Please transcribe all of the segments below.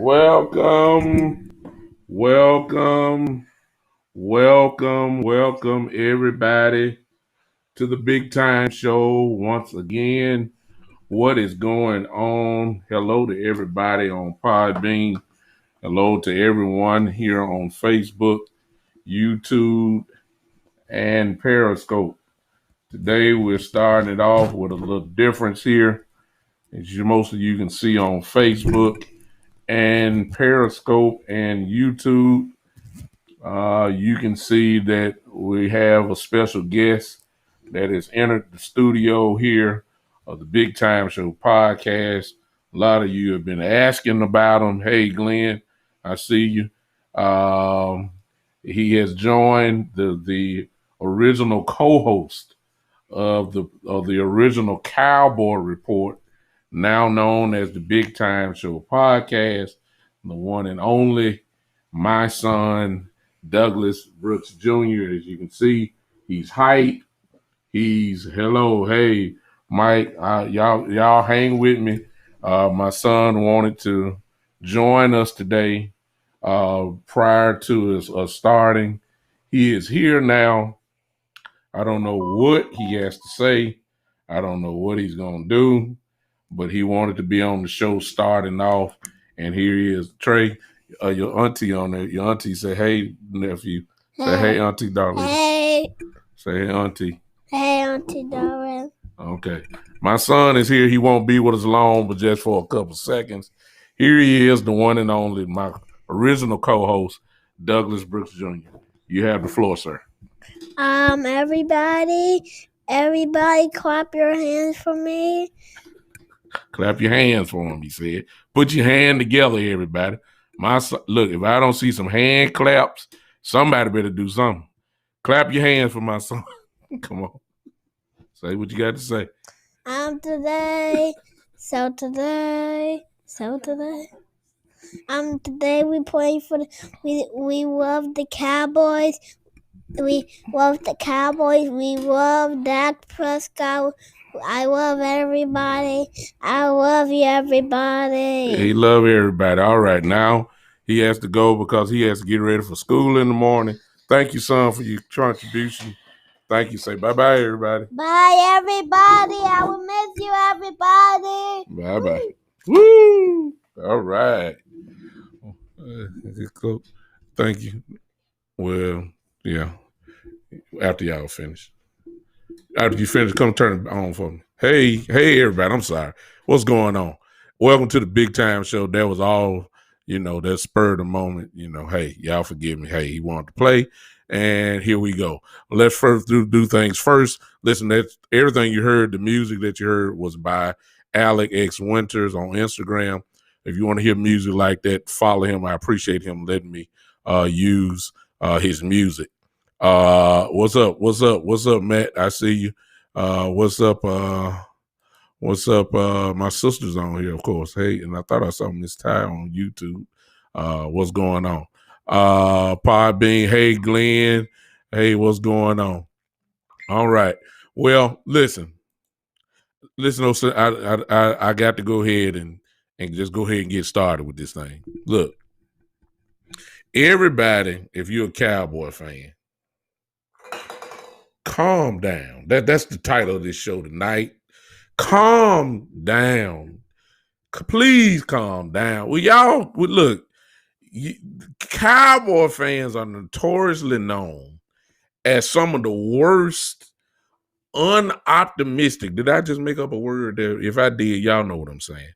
Welcome, welcome, welcome, everybody to the Big Time Show once again. What is going on? Hello to everybody on Podbean. Hello to everyone here on Facebook, YouTube, and Periscope. Today we're starting it off with a little difference here. As most of you can see on Facebook and Periscope and YouTube, you can see that we have a special guest that has entered the studio here of the Big Time Show podcast. A lot of you have been asking about him. Hey, Glenn, I see you. He has joined the original co-host of the original Cowboy Report, now known as the Big Time Show podcast, the one and only my son, Douglas Brooks Jr. As you can see, he's hype. Hey, Mike, y'all hang with me. My son wanted to join us today prior to us starting. He is here now. I don't know what he has to say. I don't know what he's going to do, but he wanted to be on the show starting off. And here he is. Trey, your auntie on there. Your auntie say, hey, nephew. Say, hey, auntie, darling. Hey. Say, hey, auntie. Hey, auntie, darling. Okay. My son is here. He won't be with us long, but just for a couple seconds. Here he is, the one and only, my original co-host, Douglas Brooks Jr. You have the floor, sir. Everybody clap your hands for me. Clap your hands for him, he said. Put your hand together, everybody. My son, look, if I don't see some hand claps, somebody better do something. Clap your hands for my son. Come on. Say what you got to say. Today we play for we love the Cowboys. We love the Cowboys. We love Dak Prescott. I love everybody. I love you, everybody. He love everybody. All right, now he has to go because he has to get ready for school in the morning. Thank you, son, for your contribution. Thank you. Say bye-bye, everybody. Bye, everybody. I will miss you, everybody. Bye-bye. Woo! All right. Thank you. Well, yeah. After y'all finish. After you finish, come turn it on for me. Hey, everybody. I'm sorry. What's going on? Welcome to the Big Time Show. That was all, that spurred the moment. Hey, y'all forgive me. Hey, he wanted to play. And here we go. Let's first do things first. Listen, that's everything you heard. The music that you heard was by Alec X Winters on Instagram. If you want to hear music like that, follow him. I appreciate him letting me use his music. What's up, Matt? I see you. What's up? My sister's on here, of course. Hey, and I thought I saw Miss Ty on YouTube. What's going on? Podbean. Hey, Glenn. Hey, what's going on? All right. Well, listen. I got to go ahead and just go ahead and get started with this thing. Look, everybody, if you're a Cowboy fan, calm down. That's the title of this show tonight. Calm down. Please calm down. Well, look, Cowboy fans are notoriously known as some of the worst, unoptimistic. Did I just make up a word there? If I did, y'all know what I'm saying.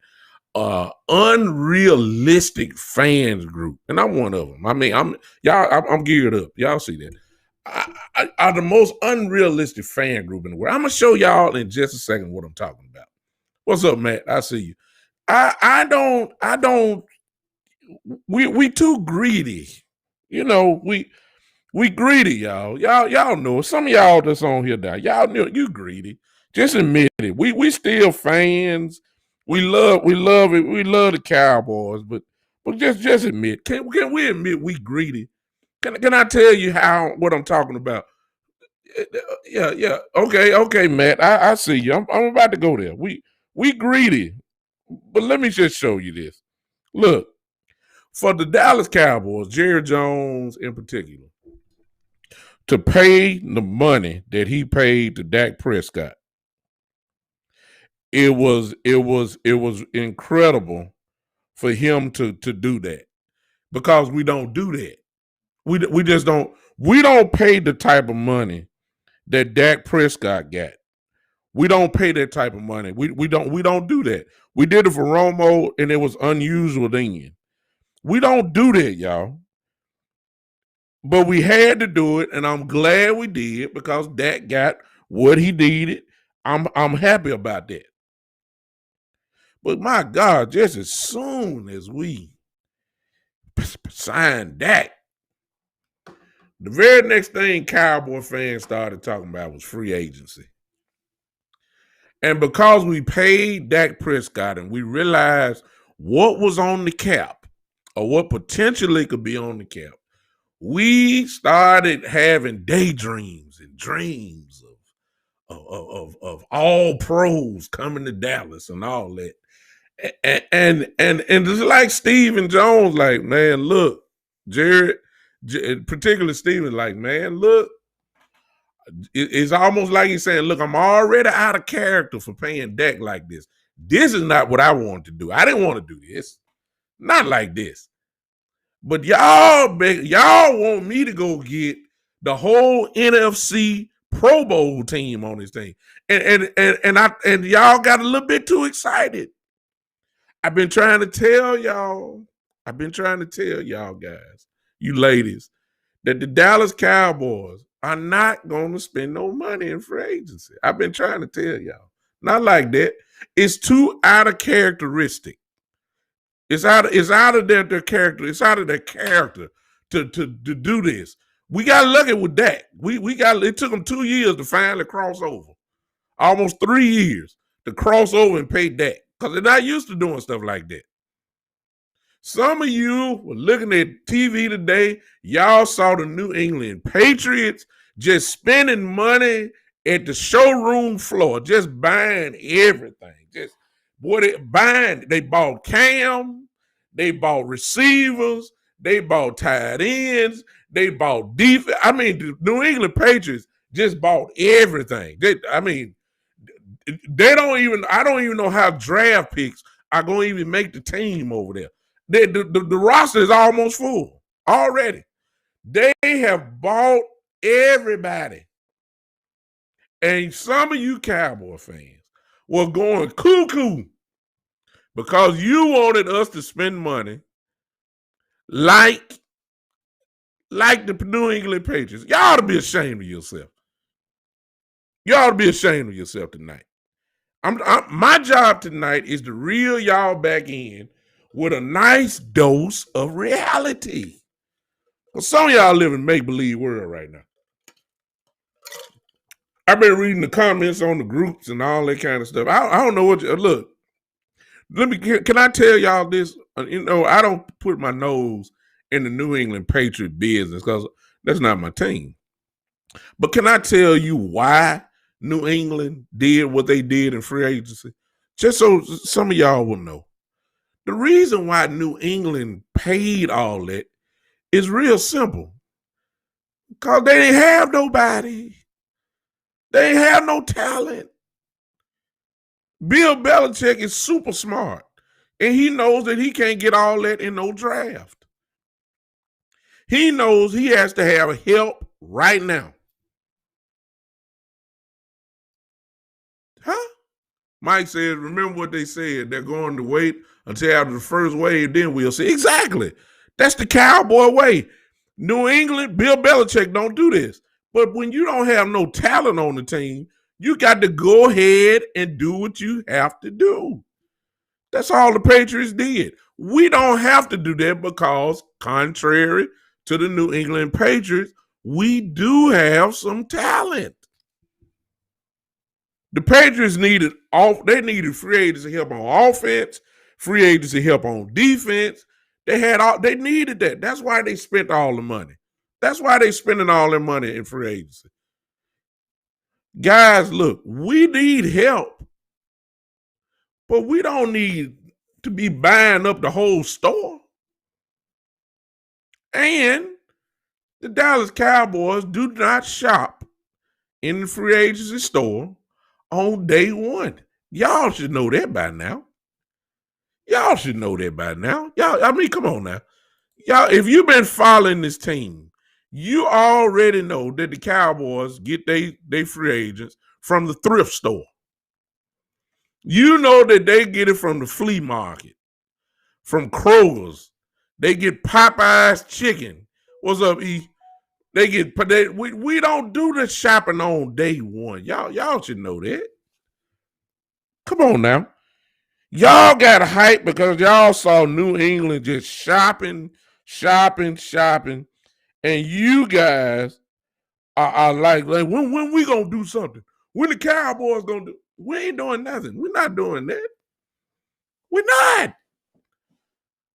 Unrealistic fans group, and I'm one of them. I mean, I'm geared up. Y'all see that? Are the most unrealistic fan group in the world. I'm gonna show y'all in just a second what I'm talking about. What's up, Matt? I see you. I don't. We too greedy. We greedy, y'all. Y'all know it. Some of y'all that's on here now, y'all know you greedy. Just admit it. We still fans. We love it. We love the Cowboys, but just admit. Can we admit we greedy? Can I tell you what I'm talking about? Yeah. Okay, Matt. I see you. I'm about to go there. We greedy, but let me just show you this. Look, For the Dallas Cowboys, Jerry Jones in particular, to pay the money that he paid to Dak Prescott, it was incredible for him to do that, because we don't do that. We just don't. We don't pay the type of money that Dak Prescott got. We don't pay that type of money. We don't do that. We did it for Romo, and it was unusual then. We don't do that, y'all. But we had to do it, and I'm glad we did, because Dak got what he needed. I'm happy about that. But my God, just as soon as we signed Dak, the very next thing Cowboy fans started talking about was free agency. And because we paid Dak Prescott and we realized what was on the cap, or what potentially could be on the cap, we started having daydreams and dreams of all pros coming to Dallas and all that. And it's like Stephen Jones, like, man, look, Jared, particularly Stephen, like, man, look, it's almost like he's saying, look, I'm already out of character for paying Dak like this. This is not what I wanted to do. I didn't want to do this. Not like this. But y'all want me to go get the whole NFC Pro Bowl team on this thing. And y'all got a little bit too excited. I've been trying to tell y'all guys, you ladies, that the Dallas Cowboys are not going to spend no money in free agency. I've been trying to tell y'all. Not like that. It's too out of characteristic. It's out of their character. It's out of their character to do this. We got lucky with that. It took them 2 years to finally cross over. Almost 3 years to cross over and pay Dak, because they're not used to doing stuff like that. Some of you were looking at TV today. Y'all saw the New England Patriots just spending money at the showroom floor, just buying everything. Just they bought Cam, they bought receivers, they bought tight ends, they bought defense. I mean, the New England Patriots just bought everything. I don't even know how draft picks are going to even make the team over there. The roster is almost full already. They have bought everybody. And some of you Cowboy fans were going cuckoo because you wanted us to spend money like the New England Patriots. Y'all ought to be ashamed of yourself. You ought to be ashamed of yourself tonight. My job tonight is to reel y'all back in with a nice dose of reality. Well, some of y'all live in make-believe world right now. I've been reading the comments on the groups and all that kind of stuff. I don't know what look. Can I tell y'all this? I don't put my nose in the New England Patriot business because that's not my team. But can I tell you why New England did what they did in free agency? Just so some of y'all will know. The reason why New England paid all that is real simple. Because they didn't have nobody. They ain't have no talent. Bill Belichick is super smart. And he knows that he can't get all that in no draft. He knows he has to have help right now. Huh? Mike says, remember what they said. They're going to wait until after the first wave, then we'll see. Exactly. That's the Cowboy way. New England, Bill Belichick don't do this. But when you don't have no talent on the team, you got to go ahead and do what you have to do. That's all the Patriots did. We don't have to do that because, contrary to the New England Patriots, we do have some talent. The Patriots needed free agency help on offense, free agency help on defense. They needed that. That's why they spent all the money. That's why they spending all their money in free agency. Guys, look, we need help, but we don't need to be buying up the whole store. And the Dallas Cowboys do not shop in the free agency store on day one. Y'all should know that by now. Y'all should know that by now. Y'all, I mean, come on now. Y'all, if you've been following this team, you already know that the Cowboys get they free agents from the thrift store. You know that they get it from the flea market, from Kroger's. They get Popeye's chicken. What's up, E? They get we don't do the shopping on day one. Y'all should know that. Come on now. Y'all got hype because y'all saw New England just shopping, and you guys are like when we gonna do something? When the Cowboys gonna do? We ain't doing nothing. We're not doing that. We're not.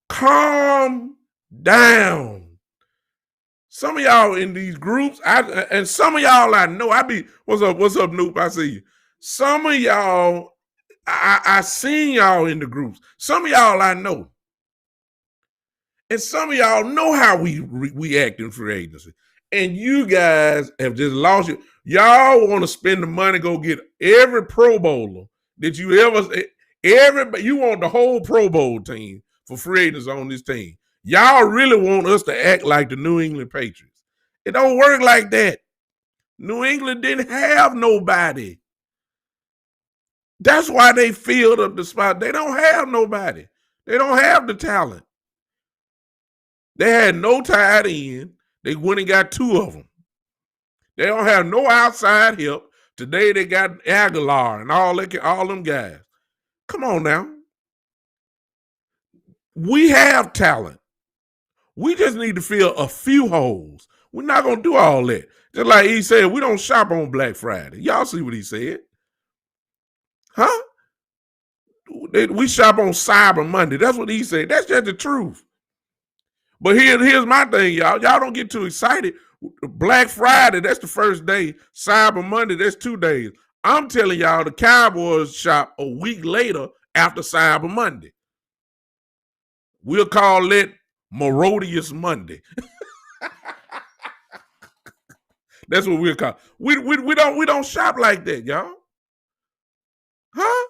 Calm down. Some of y'all in these groups, and some of y'all I know. What's up, Noop? I see you. Some of y'all, I seen y'all in the groups. Some of y'all I know. And some of y'all know how we act in free agency. And you guys have just lost it. Y'all want to spend the money, go get every Pro Bowler that you ever, you want the whole Pro Bowl team for free agents on this team. Y'all really want us to act like the New England Patriots. It don't work like that. New England didn't have nobody. That's why they filled up the spot. They don't have nobody. They don't have the talent. They had no tight end. They went and got two of them. They don't have no outside help. Today they got Aguilar and all them guys. Come on now. We have talent. We just need to fill a few holes. We're not going to do all that. Just like he said, we don't shop on Black Friday. Y'all see what he said. Huh? We shop on Cyber Monday. That's what he said. That's just the truth. But here's my thing, y'all. Y'all don't get too excited. Black Friday, that's the first day. Cyber Monday, that's 2 days. I'm telling y'all, the Cowboys shop a week later after Cyber Monday. We'll call it Morodius Monday. That's what we'll call it. We don't shop like that, y'all. Huh?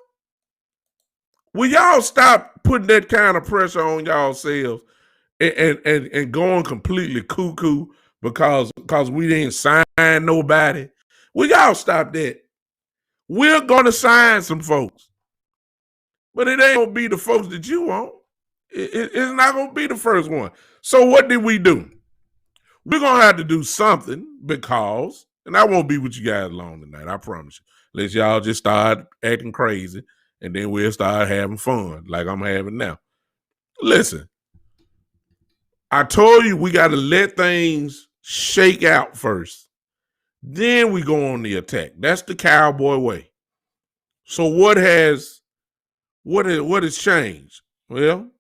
Will y'all stop putting that kind of pressure on y'all selves and going completely cuckoo because we didn't sign nobody? Will y'all stop that? We're gonna sign some folks, but it ain't gonna be the folks that you want. It's not gonna be the first one. So what did we do? We're gonna have to do something because, and I won't be with you guys long tonight, I promise you. Let y'all just start acting crazy, and then we'll start having fun like I'm having now. Listen, I told you we got to let things shake out first. Then we go on the attack. That's the Cowboy way. So what has changed? Well,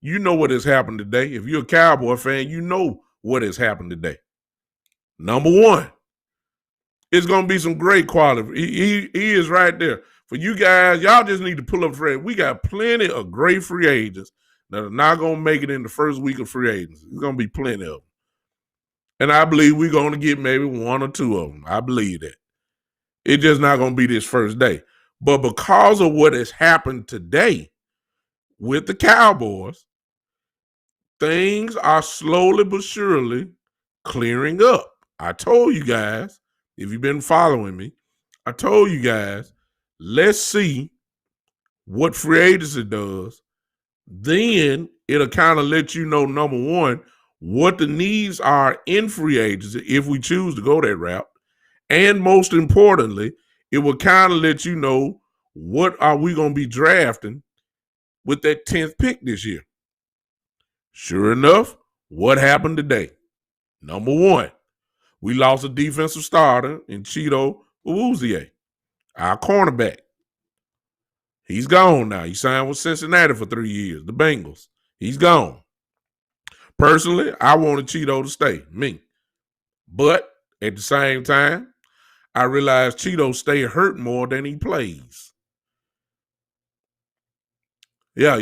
you know what has happened today. If you're a Cowboy fan, you know what has happened today. Number one, it's going to be some great quality. He is right there. For you guys, y'all just need to pull up free. We got plenty of great free agents that are not going to make it in the first week of free agency. There's going to be plenty of them. And I believe we're going to get maybe 1 or 2 of them. I believe that. It's just not going to be this first day. But because of what has happened today with the Cowboys, things are slowly but surely clearing up. I told you guys, if you've been following me, I told you guys, let's see what free agency does. Then it'll kind of let you know, number one, what the needs are in free agency if we choose to go that route. And most importantly, it will kind of let you know what are we going to be drafting with that 10th pick this year. Sure enough, what happened today? Number one, we lost a defensive starter in Chido Awuzie, our cornerback. He's gone now. He signed with Cincinnati for 3 years, the Bengals. He's gone. Personally, I wanted Chido to stay, me. But at the same time, I realized Chido stay hurt more than he plays. Yeah.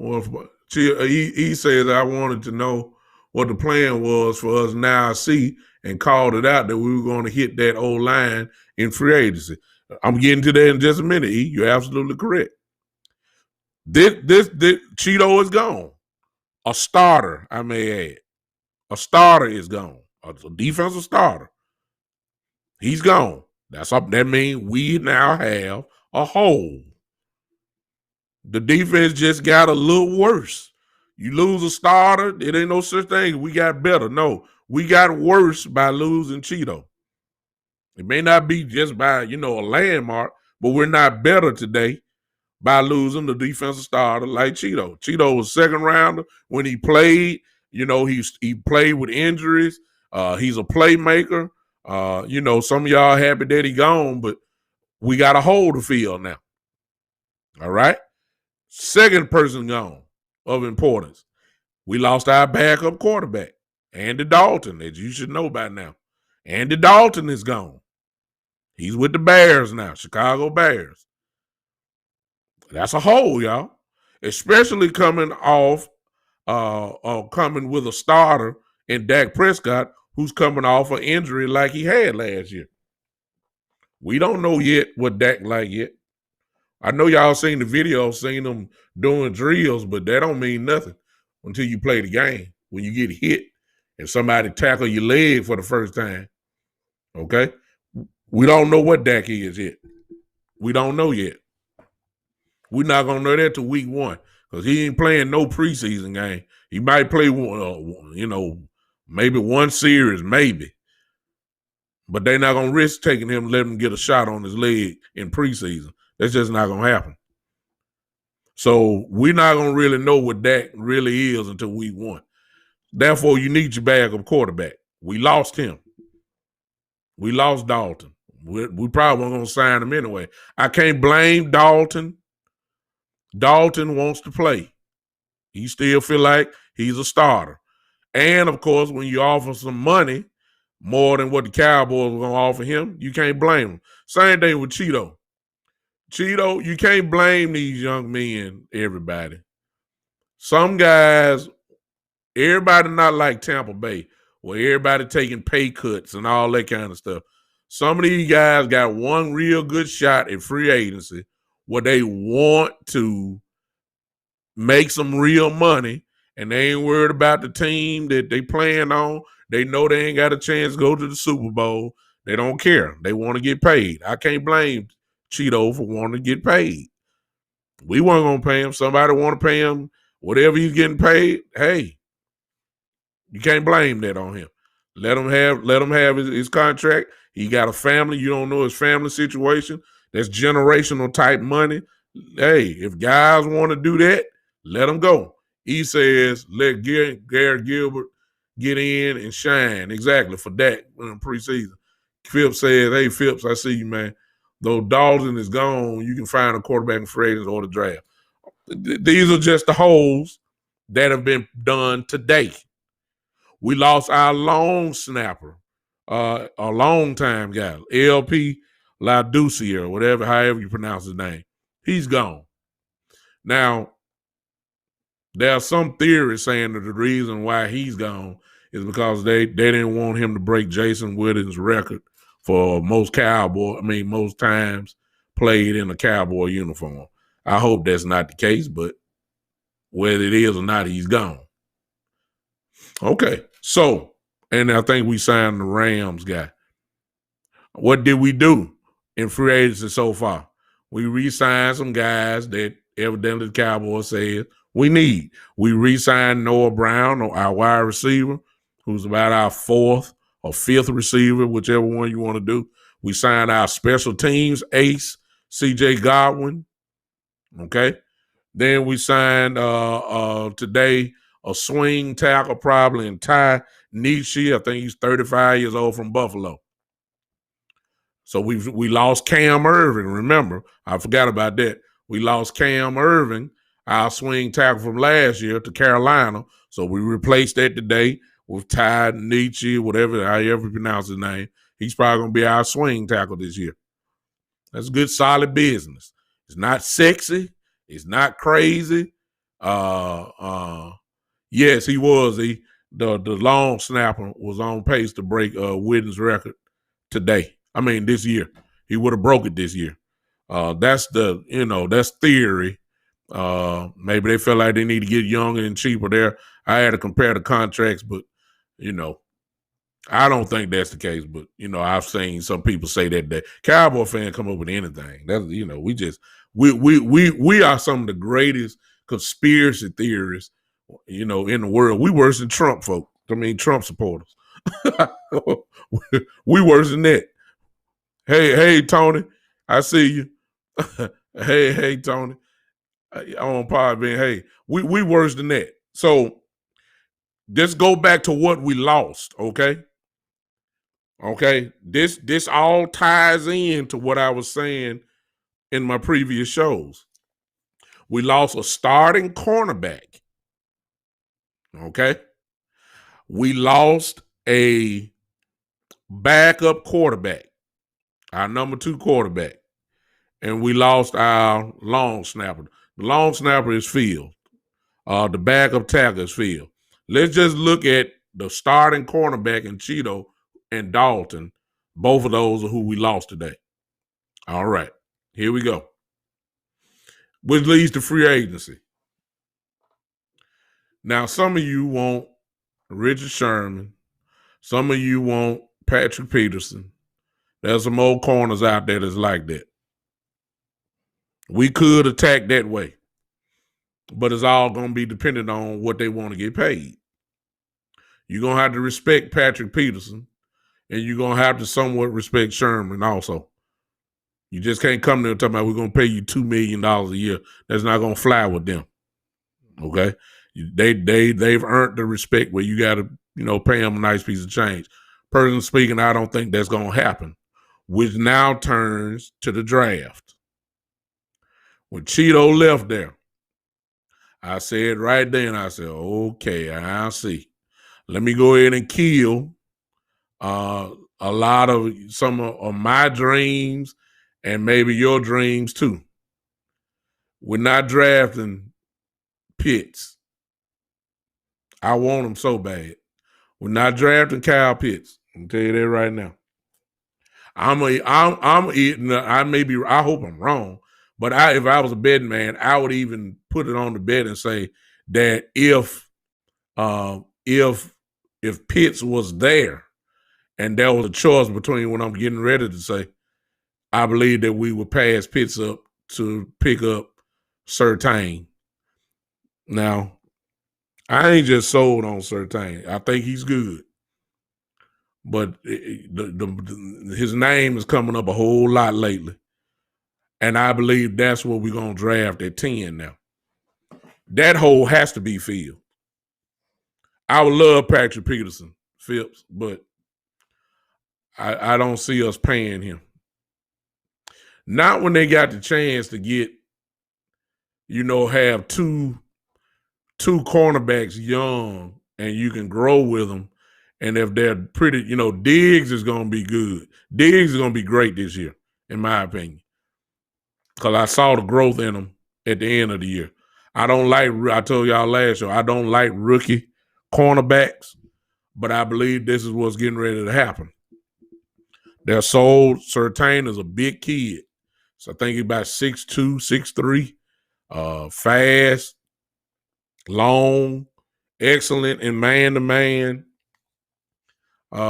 Well, he says I wanted to know what the plan was for us now. See, and called it out that we were going to hit that old line in free agency. I'm getting to that in just a minute. E, you're absolutely correct. This Cheeto is gone. A starter, I may add. A starter is gone. A defensive starter. He's gone. That means we now have a hole. The defense just got a little worse. You lose a starter, it ain't no such thing. We got better. No, we got worse by losing Cheeto. It may not be just by, a landmark, but we're not better today by losing the defensive starter like Cheeto. Cheeto was second rounder when he played. He played with injuries. He's a playmaker. Some of y'all happy that he gone, but we got to hold the field now. All right? Second person gone of importance. We lost our backup quarterback, Andy Dalton, as you should know by now. Andy Dalton is gone. He's with the Bears now, Chicago Bears. That's a hole, y'all. Especially coming off, coming with a starter in Dak Prescott, who's coming off an injury like he had last year. We don't know yet what Dak like yet. I know y'all seen the video, seen him doing drills, but that don't mean nothing until you play the game. When you get hit and somebody tackle your leg for the first time, okay? We don't know what Dak is yet. We don't know yet. We're not going to know that till week 1 because he ain't playing no preseason game. He might play, maybe one series, maybe. But they're not going to risk taking him, let him get a shot on his leg in preseason. That's just not going to happen. So we're not going to really know what Dak really is until week 1. Therefore, you need your backup quarterback. We lost him. We lost Dalton. We probably weren't going to sign him anyway. I can't blame Dalton. Dalton wants to play. He still feel like he's a starter. And, of course, when you offer some money, more than what the Cowboys were going to offer him, you can't blame him. Same thing with Cheeto. Cheeto, you can't blame these young men, everybody. Some guys, everybody not like Tampa Bay, where everybody taking pay cuts and all that kind of stuff. Some of these guys got one real good shot at free agency where they want to make some real money and they ain't worried about the team that they playing on. They know they ain't got a chance to go to the Super Bowl. They don't care. They want to get paid. I can't blame Cheeto for wanting to get paid. We weren't going to pay him. Somebody want to pay him whatever he's getting paid. Hey, you can't blame that on him. Let him have his contract. He got a family. You don't know his family situation. That's generational type money. Hey, if guys want to do that, let them go. He says, let Garrett Gilbert get in and shine. Exactly, for that in preseason. Phipps says, hey, Phipps, I see you, man. Though Dalton is gone, you can find a quarterback in free agency or the draft. These are just the holes that have been done today. We lost our long snapper, a long time guy, LP Laducci or whatever, however you pronounce his name. He's gone. Now, there are some theories saying that the reason why he's gone is because they didn't want him to break Jason Witten's record for most times played in a Cowboy uniform. I hope that's not the case, but whether it is or not, he's gone. Okay, so, and I think we signed the Rams guy. What did we do in free agency so far? We re-signed some guys that evidently the Cowboys said we need. We re-signed Noah Brown, our wide receiver, who's about our 4th or 5th receiver, whichever one you want to do. We signed our special teams ace, C.J. Godwin. Okay. Then we signed today a swing tackle probably in Ty Nietzsche. I think he's 35 years old from Buffalo. So we lost Cam Irving. Remember, I forgot about that. We lost Cam Irving, our swing tackle from last year, to Carolina. So we replaced that today with Ty Nietzsche, however you pronounce his name. He's probably going to be our swing tackle this year. That's good, solid business. It's not sexy. It's not crazy. Yes, he was. The long snapper was on pace to break Witten's record today. I mean, this year. He would have broke it this year. That's that's theory. Maybe they felt like they need to get younger and cheaper there. I had to compare the contracts, but I don't think that's the case. But I've seen some people say that Cowboy fan come up with anything. That's we are some of the greatest conspiracy theorists in the world. We worse than Trump folk. I mean, Trump supporters. we worse than that. Hey, Tony, I see you. hey, Tony, on Podbean. Hey, we worse than that. So let's go back to what we lost. Okay. This all ties into what I was saying in my previous shows. We lost a starting cornerback. Okay. We lost a backup quarterback, our number 2 quarterback, and we lost our long snapper. The long snapper is Field. The backup tackle is Field. Let's just look at the starting cornerback in Cheeto and Dalton. Both of those are who we lost today. All right, here we go. Which leads to free agency. Now, some of you want Richard Sherman. Some of you want Patrick Peterson. There's some old corners out there that's like that. We could attack that way, but it's all going to be dependent on what they want to get paid. You're going to have to respect Patrick Peterson, and you're going to have to somewhat respect Sherman also. You just can't come there and talk about we're going to pay you $2 million a year. That's not going to fly with them. Okay? They've earned the respect where you got to, pay them a nice piece of change. Personally speaking, I don't think that's going to happen, which now turns to the draft. When Cheeto left there, I said right then, I said, okay, I see. Let me go ahead and kill a lot of some of my dreams and maybe your dreams too. We're not drafting Pitts. I want him so bad. We're not drafting Kyle Pitts. I'm tell you that right now. I hope I'm wrong, but if I was a betting man, I would even put it on the bet and say that if Pitts was there and there was a choice between what I'm getting ready to say, I believe that we would pass Pitts up to pick up Surtain. Now, I ain't just sold on Surtain. I think he's good. But his name is coming up a whole lot lately. And I believe that's what we're going to draft at 10 now. That hole has to be filled. I would love Patrick Peterson, Phipps, but I don't see us paying him. Not when they got the chance to get, have two cornerbacks young and you can grow with them. And if they're pretty, Diggs is going to be good. Diggs is going to be great this year, in my opinion. Because I saw the growth in them at the end of the year. I told y'all last show, I don't like rookie cornerbacks, but I believe this is what's getting ready to happen. They're sold. Surtain is a big kid. So I think he's about 6'2", 6'3", fast, long, excellent in man-to-man. He's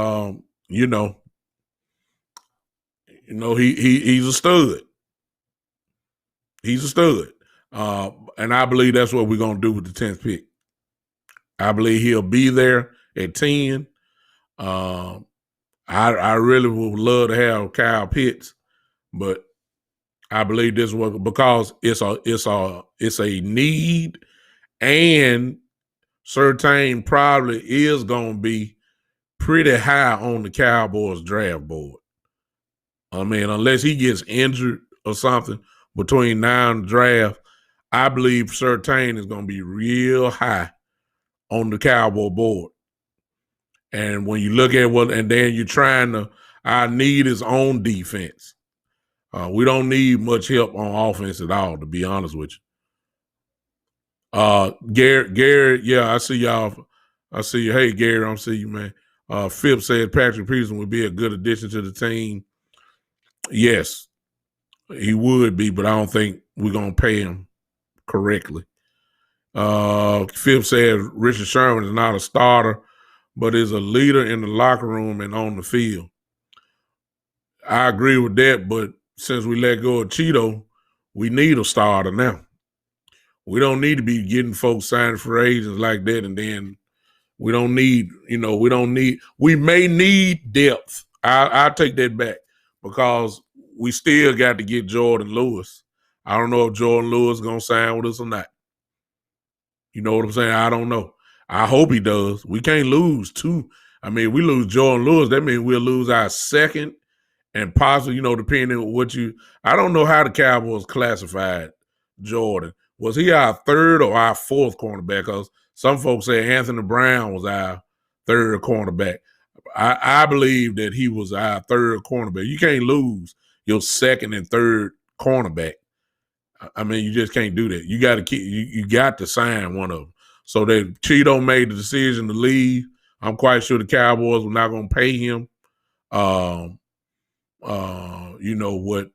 a stud. He's a stud. And I believe that's what we're going to do with the 10th pick. I believe he'll be there at 10. I really would love to have Kyle Pitts, but I believe this was because it's a need, and Surtain probably is going to be pretty high on the Cowboys draft board. I mean, unless he gets injured or something between now and the draft, I believe Surtain is going to be real high on the Cowboy board. And when you look at and then you're our need is on defense. We don't need much help on offense at all, to be honest with Garrett, yeah, I see y'all. I see you. Hey, Gary, I'm see you, man. Phipps said Patrick Peterson would be a good addition to the team. Yes, he would be, but I don't think we're gonna pay him correctly. Phipps said Richard Sherman is not a starter, but is a leader in the locker room and on the field. I agree with that, but since we let go of Cheeto, we need a starter now. We don't need to be getting folks signed for agents like that, and then we don't need, we may need depth. I'll take that back because we still got to get Jordan Lewis. I don't know if Jordan Lewis is going to sign with us or not. You know what I'm saying? I don't know. I hope he does. We can't lose two. I mean, we lose Jordan Lewis, that means we'll lose our second and possibly, depending on what I don't know how the Cowboys classified Jordan. Was he our third or our fourth cornerback? Because some folks say Anthony Brown was our third cornerback. I believe that he was our third cornerback. You can't lose your second and third cornerback. I mean, you just can't do that. You got to you got to sign one of them. So that Cheeto made the decision to leave. I'm quite sure the Cowboys were not going to pay him.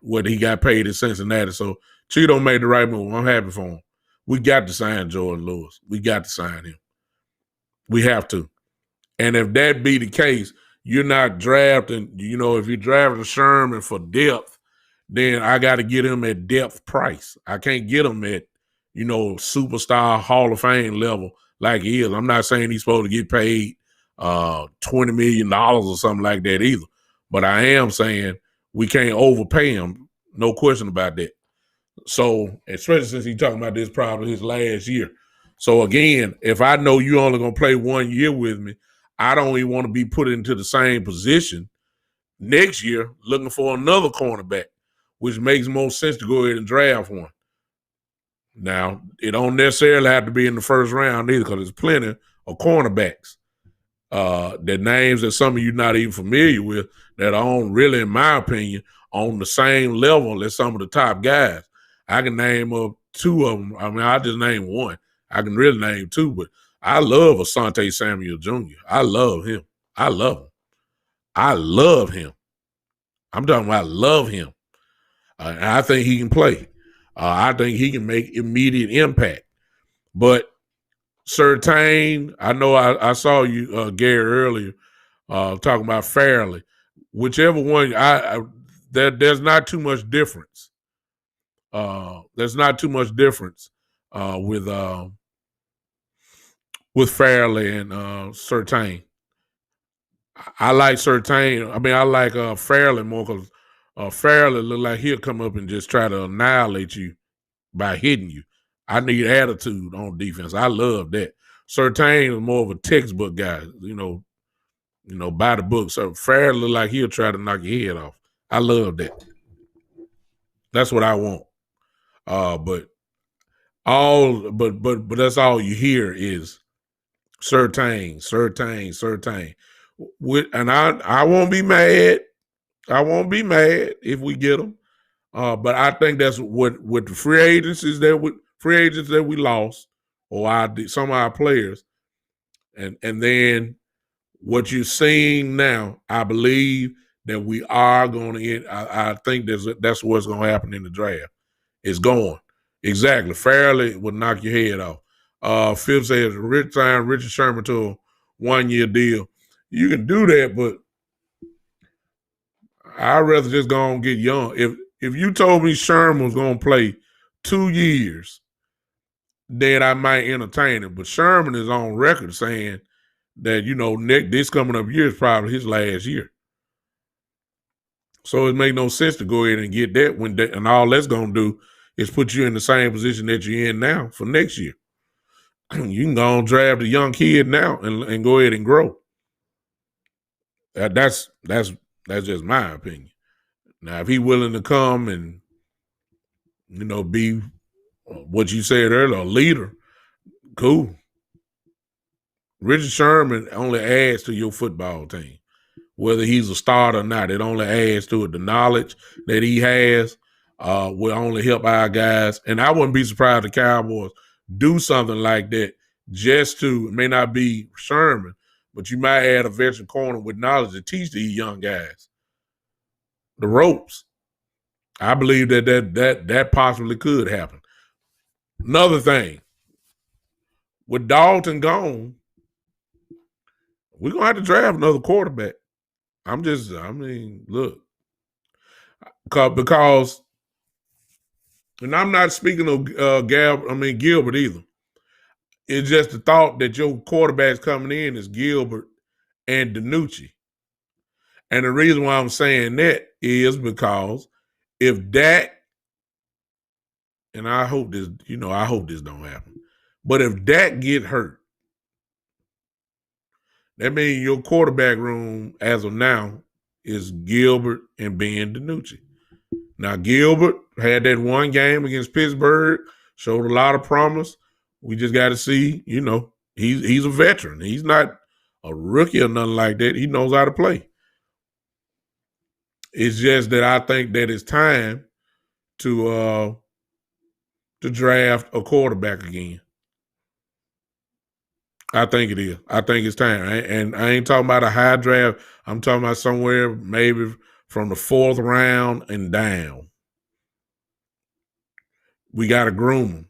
What he got paid in Cincinnati. So Cheeto made the right move. I'm happy for him. We got to sign Jordan Lewis. We got to sign him. We have to. And if that be the case, you're not drafting, if you're drafting Sherman for depth, then I got to get him at depth price. I can't get him at, superstar Hall of Fame level like he is. I'm not saying he's supposed to get paid $20 million or something like that either. But I am saying we can't overpay him. No question about that. So, especially since he's talking about this probably his last year. So, again, if I know you're only going to play 1 year with me, I don't even want to be put into the same position next year looking for another cornerback, which makes more sense to go ahead and draft one. Now, it don't necessarily have to be in the first round either because there's plenty of cornerbacks. The names that some of you not even familiar with that are on, really, in my opinion, on the same level as some of the top guys. I can name up two of them. I mean, I just name one. I can really name two, but I love Asante Samuel Jr. I love him. I love him. I love him. I'm talking about I love him. And I think he can play. I think he can make immediate impact. But Surtain, I know I saw you, Gary, earlier talking about Fairley. Whichever one, there's not too much difference. There's not too much difference with Fairley and Surtain. I like Surtain. I mean, I like Fairley more because Fairley look like he'll come up and just try to annihilate you by hitting you. I need attitude on defense. I love that. Surtain is more of a textbook guy, by the book. So Fairley look like he'll try to knock your head off. I love that. That's what I want. But that's all you hear is Surtain. And I won't be mad. I won't be mad if we get them. But I think that's what the free agents that we lost, or some of our players, and then what you're seeing now, I believe that we are going to end. I think that's what's going to happen in the draft. It's going. Exactly. Fairley would knock your head off. Phil says Richard Sherman to a 1 year deal. You can do that, but I'd rather just go and get young. If you told me Sherman was going to play 2 years, then I might entertain it. But Sherman is on record saying that, this coming up year is probably his last year. So it makes no sense to go ahead and get that and all that's going to do is put you in the same position that you're in now for next year. You can go and draft a young kid now and go ahead and grow. That's just my opinion. Now, if he's willing to come and, be what you said earlier, a leader, cool. Richard Sherman only adds to your football team. Whether he's a starter or not, it only adds to it. The knowledge that he has will only help our guys. And I wouldn't be surprised if the Cowboys do something like that just to, it may not be Sherman, but you might add a veteran corner with knowledge to teach these young guys the ropes. I believe that possibly could happen. Another thing, with Dalton gone, we're going to have to draft another quarterback. Look, because, and I'm not speaking of Gilbert either. It's just the thought that your quarterbacks coming in is Gilbert and DiNucci. And the reason why I'm saying that is because if Dak, and I hope this don't happen, but if Dak get hurt, that means your quarterback room as of now is Gilbert and Ben DiNucci. Now, Gilbert had that one game against Pittsburgh, showed a lot of promise. We just got to see, he's a veteran. He's not a rookie or nothing like that. He knows how to play. It's just that I think that it's time to draft a quarterback again. I think it is. I think it's time. And I ain't talking about a high draft. I'm talking about somewhere maybe from the 4th round and down. We got to groom them.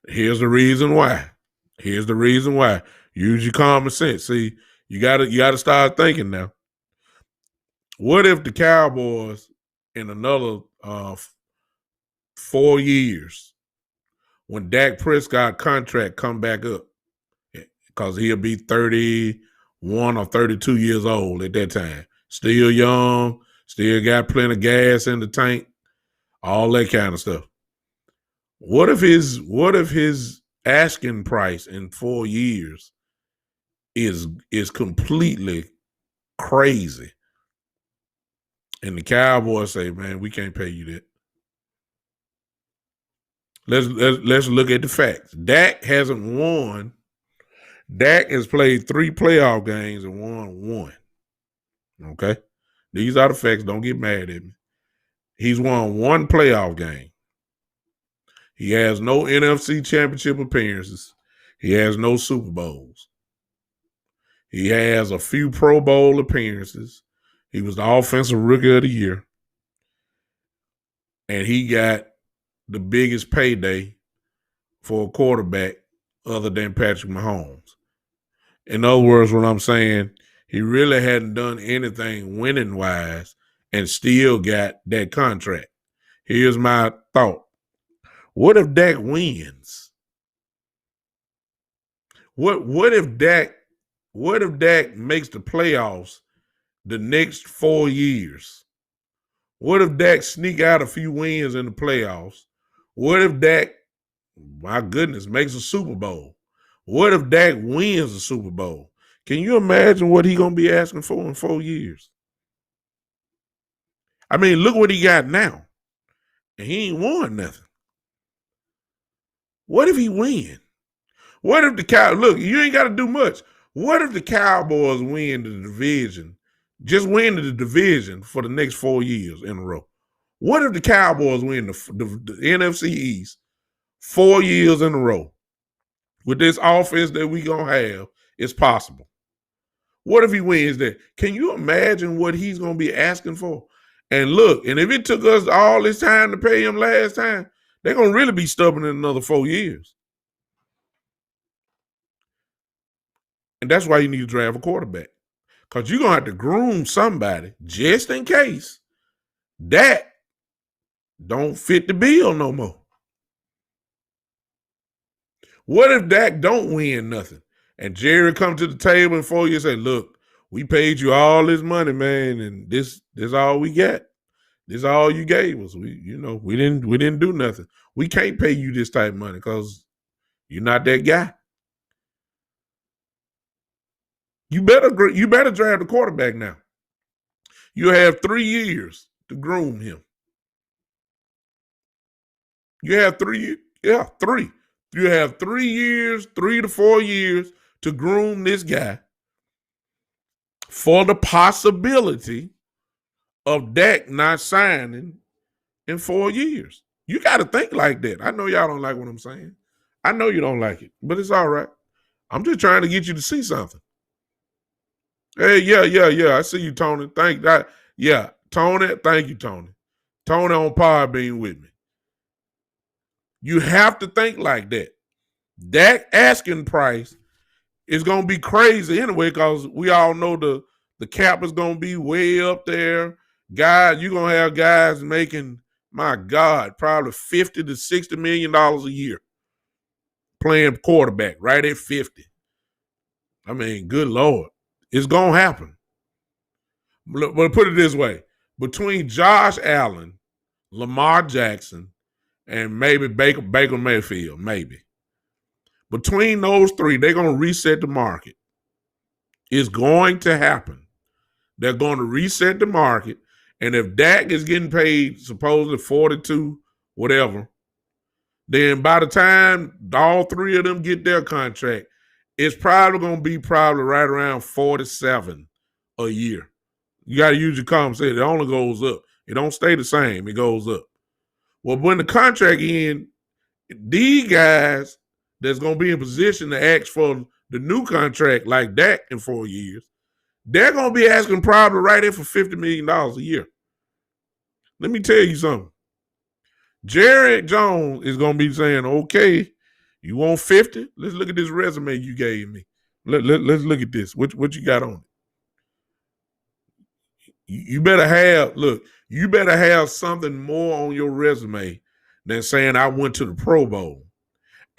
Here's the reason why. Use your common sense. See, you gotta start thinking now. What if the Cowboys in another 4 years, when Dak Prescott contract come back up, because he'll be 31 or 32 years old at that time, still young, still got plenty of gas in the tank, all that kind of stuff. What if his asking price in 4 years is completely crazy? And the Cowboys say, man, we can't pay you that. Let's look at the facts. Dak hasn't won. Dak has played 3 playoff games and won 1. Okay? These are the facts. Don't get mad at me. He's won 1 playoff game. He has no NFC championship appearances. He has no Super Bowls. He has a few Pro Bowl appearances. He was the offensive rookie of the year. And he got the biggest payday for a quarterback other than Patrick Mahomes. In other words, what I'm saying, he really hadn't done anything winning-wise and still got that contract. Here's my thought. What if Dak wins? What if Dak makes the playoffs the next 4 years? What if Dak sneak out a few wins in the playoffs? What if Dak, my goodness, makes a Super Bowl? What if Dak wins the Super Bowl? Can you imagine what he's going to be asking for in 4 years? I mean, look what he got now. And he ain't won nothing. What if he win? What if look, you ain't got to do much. What if the Cowboys win the division, just win the division for the next 4 years in a row? What if the Cowboys win the NFC East 4 years in a row? With this offense that we going to have, it's possible. What if he wins that? Can you imagine what he's going to be asking for? And look, and if it took us all this time to pay him last time, they're going to really be stubborn in another 4 years. And that's why you need to draft a quarterback. Because you're going to have to groom somebody just in case that don't fit the bill no more. What if Dak don't win nothing? And Jerry come to the table in 4 years and say, look, we paid you all this money, man, and this all we got. This all you gave us. We didn't do nothing. We can't pay you this type of money because you're not that guy. You better draft a quarterback now. You have 3 years to groom him. You have 3. Yeah, 3. You have 3 years, 3 to 4 years to groom this guy for the possibility of Dak not signing in 4 years. You got to think like that. I know y'all don't like what I'm saying. I know you don't like it, but it's all right. I'm just trying to get you to see something. Hey, yeah. I see you, Tony. Thank that. Yeah, Tony. Thank you, Tony. Tony on Podbean with me. You have to think like that. That asking price is gonna be crazy anyway, because we all know the cap is gonna be way up there. Guys, you're gonna have guys making, my God, probably $50 to $60 million a year playing quarterback right at 50. I mean, good Lord. It's gonna happen. But put it this way: between Josh Allen, Lamar Jackson, and maybe Baker Mayfield, maybe. Between those three, they're gonna reset the market. It's going to happen. They're going to reset the market. And if Dak is getting paid supposedly 42, whatever, then by the time all three of them get their contract, it's probably going to be right around 47 a year. You got to use your common sense. It only goes up. It don't stay the same. It goes up. Well, when the contract ends, these guys that's going to be in position to ask for the new contract like Dak in 4 years, they're going to be asking probably right in for $50 million a year. Let me tell you something. Jerry Jones is going to be saying, okay, you want 50? Let's look at this resume you gave me. Let's look at this. What you got on it? You better have something more on your resume than saying I went to the Pro Bowl.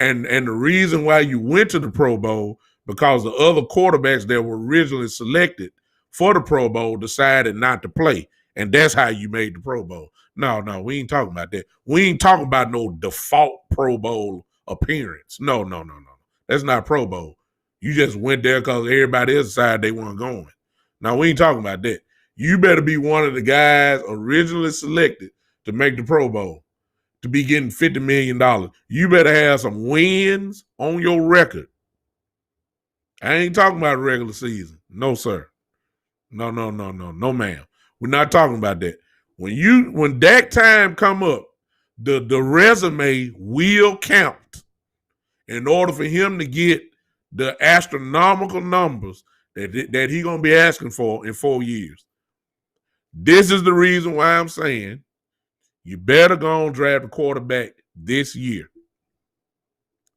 And the reason why you went to the Pro Bowl, because the other quarterbacks that were originally selected for the Pro Bowl decided not to play. And that's how you made the Pro Bowl. No, we ain't talking about that. We ain't talking about no default Pro Bowl appearance. No. That's not Pro Bowl. You just went there because everybody else decided they weren't going. Now, we ain't talking about that. You better be one of the guys originally selected to make the Pro Bowl, to be getting $50 million. You better have some wins on your record. I ain't talking about regular season. No, sir. No, ma'am. We're not talking about that. When that time come up, the resume will count in order for him to get the astronomical numbers that he gonna be asking for in 4 years. This is the reason why I'm saying you better go and draft a quarterback this year.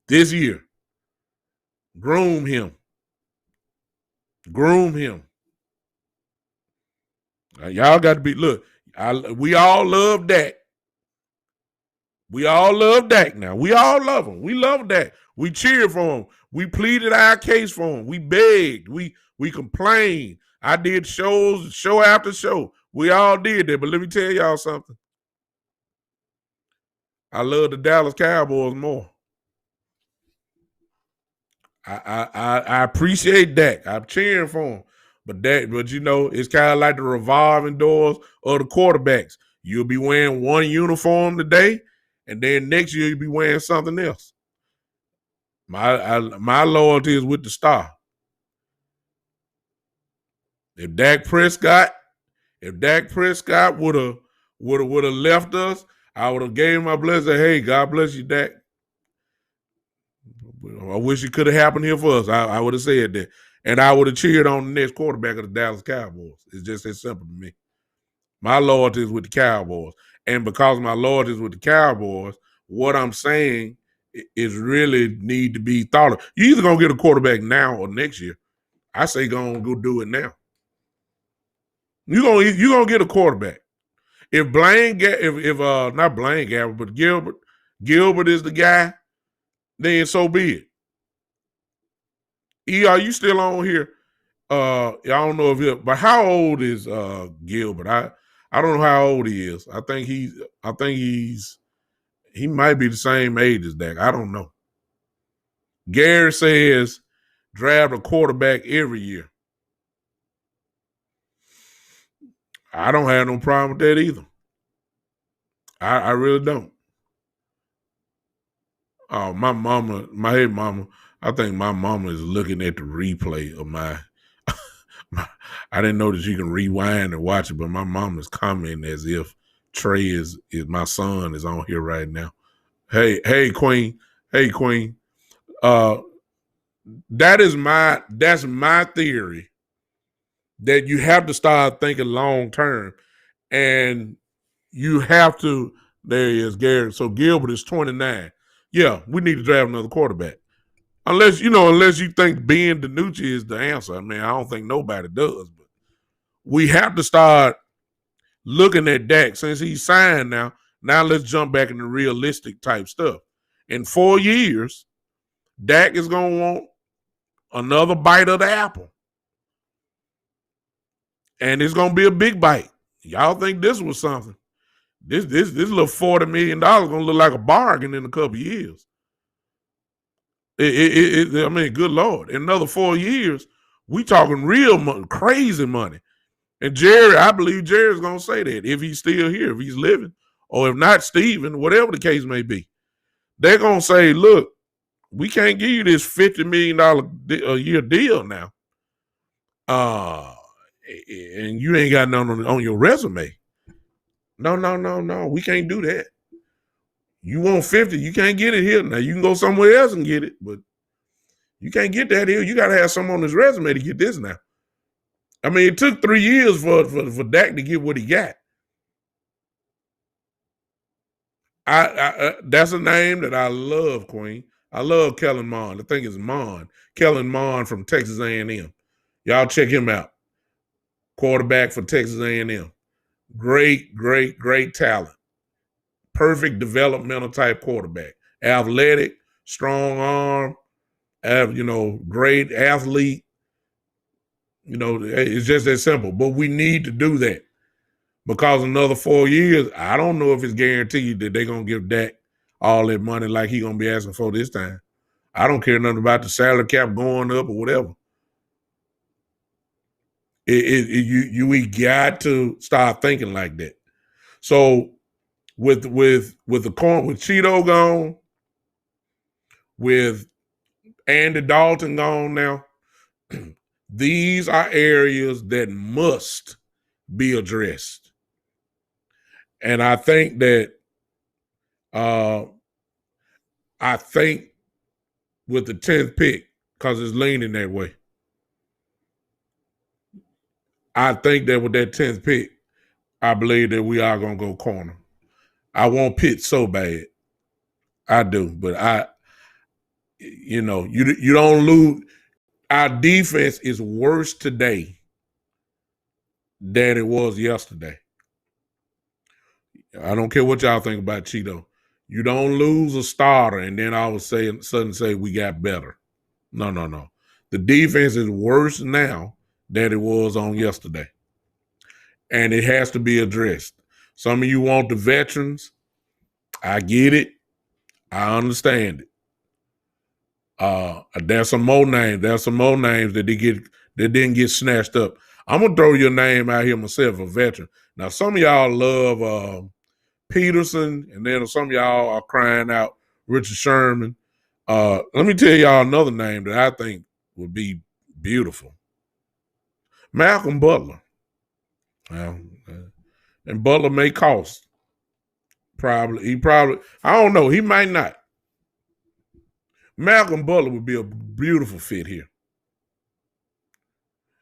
This year. Groom him. Y'all got to be, look, we all love Dak. We all love Dak now. We all love him. We love Dak. We cheered for him. We pleaded our case for him. We begged. We complained. I did show after show. We all did that. But let me tell y'all something. I love the Dallas Cowboys more. I appreciate Dak. I'm cheering for him. But you know, it's kind of like the revolving doors of the quarterbacks. You'll be wearing one uniform today, and then next year you'll be wearing something else. My loyalty is with the star. If Dak Prescott would have left us, I would have gave him my blessing. Hey, God bless you, Dak. I wish it could have happened here for us. I would have said that. And I would have cheered on the next quarterback of the Dallas Cowboys. It's just that simple to me. My loyalty is with the Cowboys. And because my loyalty is with the Cowboys, what I'm saying is really need to be thought of. You either going to get a quarterback now or next year. I say go do it now. You're gonna get a quarterback. If not Blaine Gabbert, but Gilbert is the guy, then so be it. Are you still on here? I don't know but how old is Gilbert? I don't know how old he is. I think he might be the same age as Dak. I don't know. Gary says draft a quarterback every year. I don't have no problem with that either. I really don't. Oh, my head mama. I think my mama is looking at the replay of my I didn't know that you can rewind and watch it, but my mom is commenting as if Trey is my son is on here right now. Hey, Queen. Hey, Queen. That's my theory, that you have to start thinking long term, and you have to. There he is, Gary. So Gilbert is 29. Yeah, we need to draft another quarterback. Unless you think Ben DiNucci is the answer. I mean, I don't think nobody does, but we have to start looking at Dak since he's signed now. Now let's jump back into realistic type stuff. In 4 years, Dak is gonna want another bite of the apple. And it's gonna be a big bite. Y'all think this was something? This little $40 million gonna look like a bargain in a couple of years. I mean, good Lord. In another 4 years, we talking real money, crazy money. And Jerry, I believe Jerry's gonna say that if he's still here, if he's living, or if not, Steven, whatever the case may be. They're gonna say, look, we can't give you this $50 million a year deal now. And you ain't got none on your resume. No. We can't do that. You want 50, you can't get it here. Now you can go somewhere else and get it, but you can't get that here. You got to have something on his resume to get this now. I mean, it took 3 years for Dak to get what he got. That's a name that I love, Queen. I love Kellen Mond. I think it's Mond. Kellen Mond from Texas A&M. Y'all check him out. Quarterback for Texas A&M. Great talent. Perfect developmental type quarterback. Athletic, strong arm, great athlete. It's just that simple. But we need to do that. Because another 4 years, I don't know if it's guaranteed that they're going to give Dak all that money like he's going to be asking for this time. I don't care nothing about the salary cap going up or whatever. We got to start thinking like that. So with Cheeto gone, with Andy Dalton gone now, these are areas that must be addressed. And I think that with the 10th pick, because it's leaning that way, I think that with that 10th pick, I believe that we are going to go corner. I want Pitts so bad. I do. But you don't lose. Our defense is worse today than it was yesterday. I don't care what y'all think about Cheeto. You don't lose a starter and then all of a sudden say we got better. No. The defense is worse now than it was on yesterday. And it has to be addressed. Some of you want the veterans. I get it. I understand it. There's some more names. There's some more names that didn't get snatched up. I'm gonna throw your name out here myself, a veteran. Now, some of y'all love Peterson, and then some of y'all are crying out Richard Sherman. Let me tell y'all another name that I think would be beautiful. Malcolm Butler. And Butler may cost. I don't know. He might not. Malcolm Butler would be a beautiful fit here.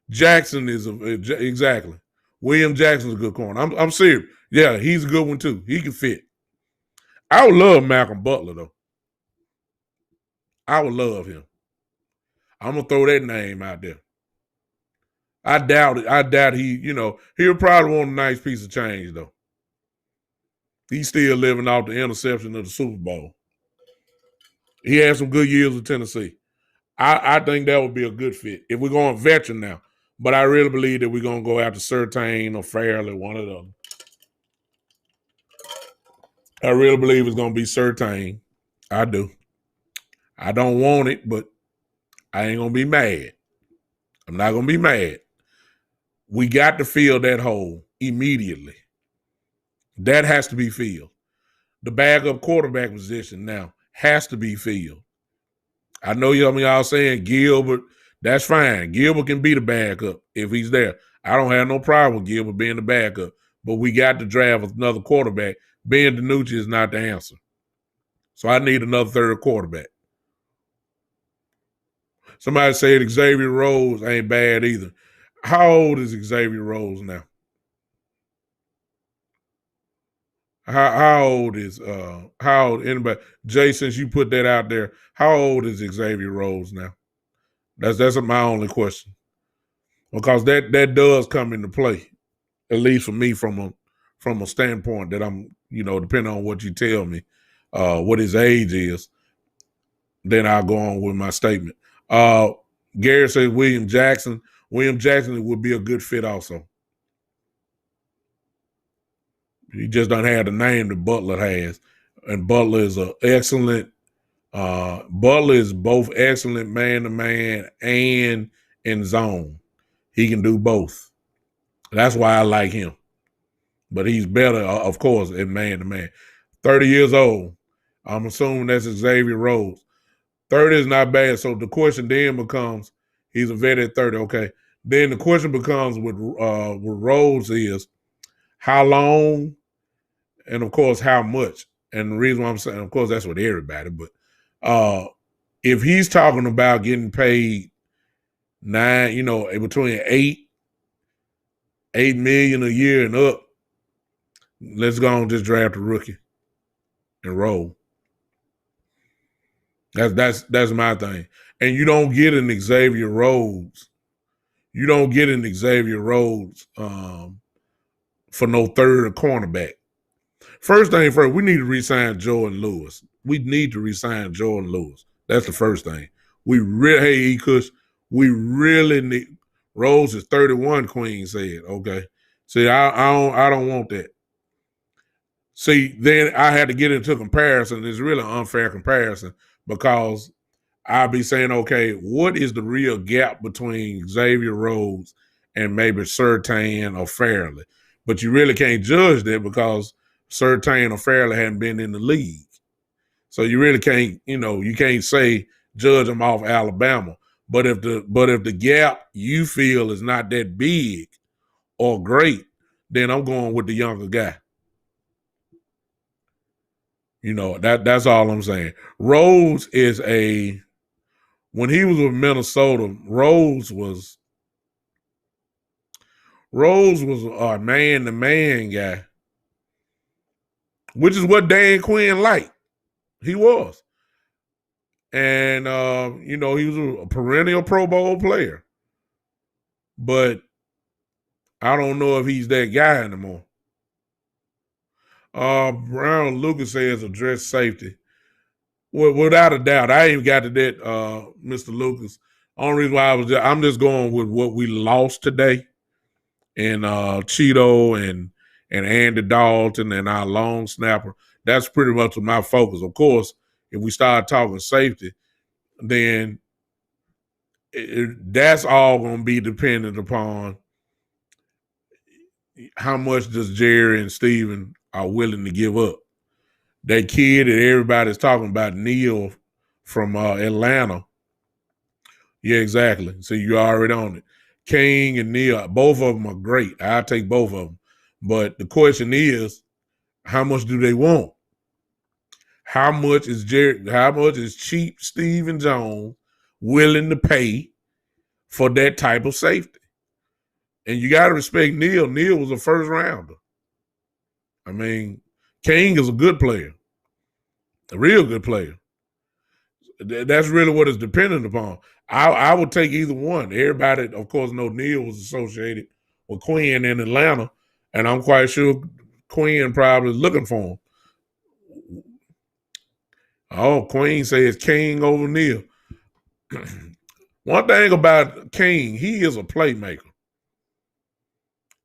Jackson is exactly. William Jackson's a good corner. I'm serious. Yeah, he's a good one too. He can fit. I would love Malcolm Butler though. I would love him. I'm gonna throw that name out there. I doubt it. I doubt he'll probably want a nice piece of change though. He's still living off the interception of the Super Bowl. He had some good years with Tennessee. I think that would be a good fit if we're going veteran now. But I really believe that we're going to go after Surtain or Fairley, one of them. I really believe it's going to be Surtain. I do. I don't want it, but I ain't going to be mad. I'm not going to be mad. We got to fill that hole immediately. That has to be filled. The backup quarterback position now has to be filled. I know y'all saying Gilbert, that's fine. Gilbert can be the backup if he's there. I don't have no problem with Gilbert being the backup, but we got to draft another quarterback. Ben DiNucci is not the answer. So I need another third quarterback. Somebody said Xavier Rhodes ain't bad either. How old is Xavier Rhodes now? How old is how old anybody? Jay, since you put that out there, how old is Xavier Rhodes now? That's my only question. Because that does come into play, at least for me from a standpoint that I'm, depending on what you tell me, what his age is, then I'll go on with my statement. Gary says William Jackson. William Jackson would be a good fit also. He just don't have the name that Butler has. And Butler is an excellent, Butler is both excellent man-to-man and in zone. He can do both. That's why I like him. But he's better, of course, in man-to-man. 30 years old. I'm assuming that's Xavier Rhodes. 30 is not bad. So the question then becomes, he's a vet at 30. Okay. Then the question becomes with Rhodes is how long and, of course, how much. And the reason why I'm saying, of course, that's with everybody. But if he's talking about getting paid between $8 million a year and up, let's go and just draft a rookie and roll. That's my thing. And you don't get an Xavier Rhodes. You don't get an Xavier Rhodes for no third cornerback. First thing first, we need to re-sign Jordan Lewis. We need to re-sign Jordan Lewis. That's the first thing. We really need. Rhodes is 31. Queen said, okay. See, I don't want that. See, then I had to get into comparison. It's really an unfair comparison because I'll be saying, okay, what is the real gap between Xavier Rhodes and maybe Surtain or Fairley? But you really can't judge that because Surtain or Fairley hadn't been in the league. So you really can't, you can't say judge them off Alabama. But if the gap you feel is not that big or great, then I'm going with the younger guy. That's all I'm saying. Rhodes is when he was with Minnesota, Rhodes was a man-to-man guy, which is what Dan Quinn liked. He was. And, he was a perennial Pro Bowl player. But I don't know if he's that guy anymore. Brown Lucas says address safety. Well, without a doubt. I ain't got to that, Mr. Lucas. Only reason why I'm just going with what we lost today. And Cheeto and Andy Dalton and our long snapper. That's pretty much my focus. Of course, if we start talking safety, then that's all going to be dependent upon how much does Jerry and Steven are willing to give up. That kid that everybody's talking about, Neil from Atlanta. Yeah, exactly. So you're already on it. King and Neil, both of them are great. I'll take both of them. But the question is, how much do they want? How much is cheap Stephen Jones willing to pay for that type of safety? And you got to respect Neil. Neil was a first rounder. I mean, King is a good player, a real good player. That's really what it's dependent upon. I would take either one. Everybody, of course, know Neil was associated with Quinn in Atlanta, and I'm quite sure Quinn probably is looking for him. Oh, Queen says King over Neil. One thing about King, he is a playmaker.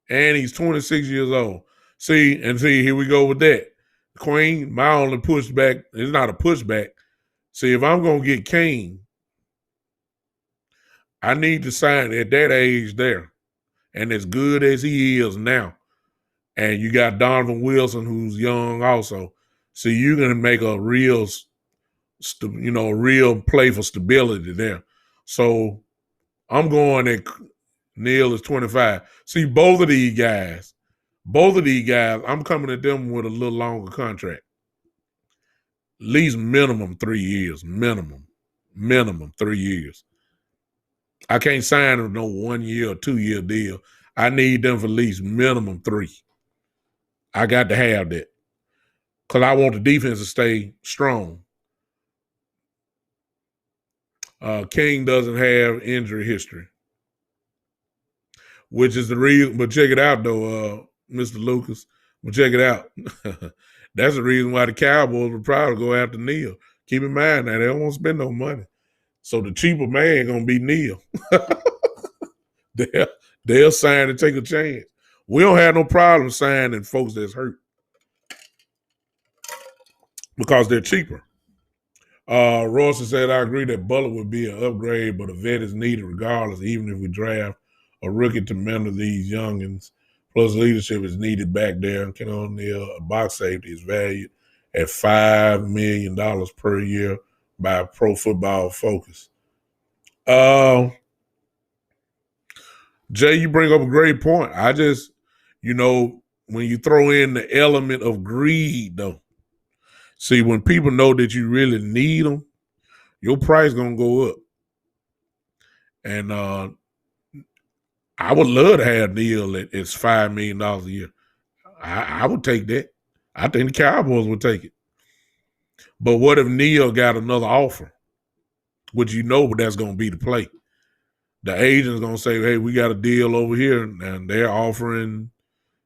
And he's 26 years old. See, here we go with that. Queen, my only pushback, it's not a pushback. See, if I'm going to get King, I need to sign at that age there. And as good as he is now, and you got Donovan Wilson, who's young also, so you're going to make a real play for stability there. So I'm going at Neil is 25. See, both of these guys, I'm coming at them with a little longer contract. At least minimum 3 years. Minimum 3 years. I can't sign them no 1 year or 2 year deal. I need them for at least minimum 3. I got to have that. Because I want the defense to stay strong. King doesn't have injury history, which is the reason. But check it out, though, Mr. Lucas. But check it out. That's the reason why the Cowboys would probably go after Neal. Keep in mind that they don't want to spend no money. So the cheaper man going to be Neal. They'll sign and take a chance. We don't have no problem signing folks that's hurt because they're cheaper. Rawson said, I agree that Butler would be an upgrade, but a vet is needed regardless, even if we draft a rookie to mentor these youngins. Plus, leadership is needed back there. And Ken O'Neal, a box safety, is valued at $5 million per year by Pro Football Focus. Jay, you bring up a great point. I just, when you throw in the element of greed, though, see, when people know that you really need them, your price going to go up. And I would love to have Neal at $5 million a year. I would take that. I think the Cowboys would take it. But what if Neal got another offer? Which that's going to be the play. The agent's going to say, hey, we got a deal over here, and they're offering,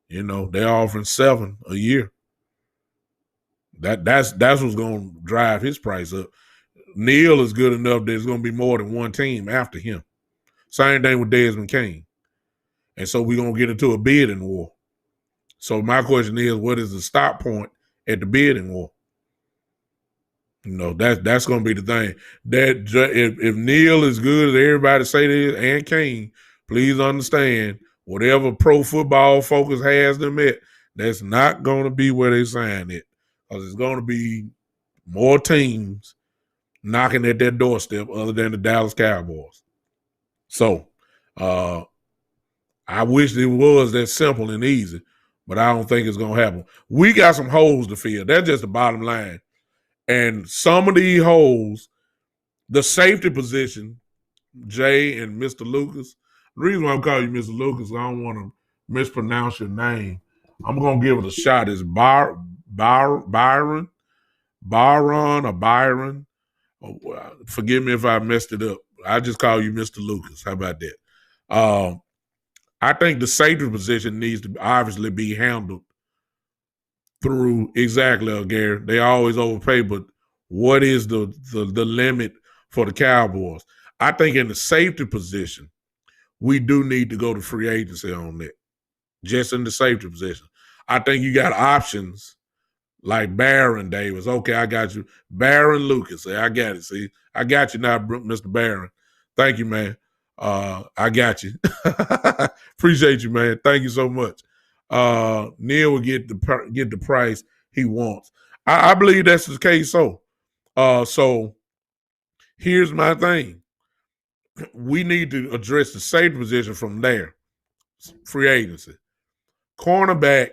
they're offering $7 a year. That's what's going to drive his price up. Neal is good enough that there's going to be more than one team after him. Same thing with Desmond King. And so we're going to get into a bidding war. So my question is, what is the stop point at the bidding war? That's going to be the thing. That if Neal is good as everybody say it is, and King, please understand, whatever Pro Football Focus has them at, that's not going to be where they sign it. Because it's going to be more teams knocking at their doorstep other than the Dallas Cowboys. So I wish it was that simple and easy, but I don't think it's going to happen. We got some holes to fill. That's just the bottom line. And some of these holes, the safety position, Jay and Mr. Lucas, the reason why I'm calling you Mr. Lucas, I don't want to mispronounce your name. I'm going to give it a shot. It's Byron. Oh, forgive me if I messed it up. I just call you Mr. Lucas. How about that? I think the safety position needs to obviously be handled through exactly, Gary. They always overpay, but what is the limit for the Cowboys? I think in the safety position, we do need to go to free agency on that. Just in the safety position. I think you got options like Barron Davis. Okay, I got you. Barron Lucas. I got it. See, I got you now, Mr. Barron. Thank you, man. I got you. Appreciate you, man. Thank you so much. Neal will get the price he wants. I believe that's the case. So here's my thing. We need to address the safety position from there. Free agency. Cornerback,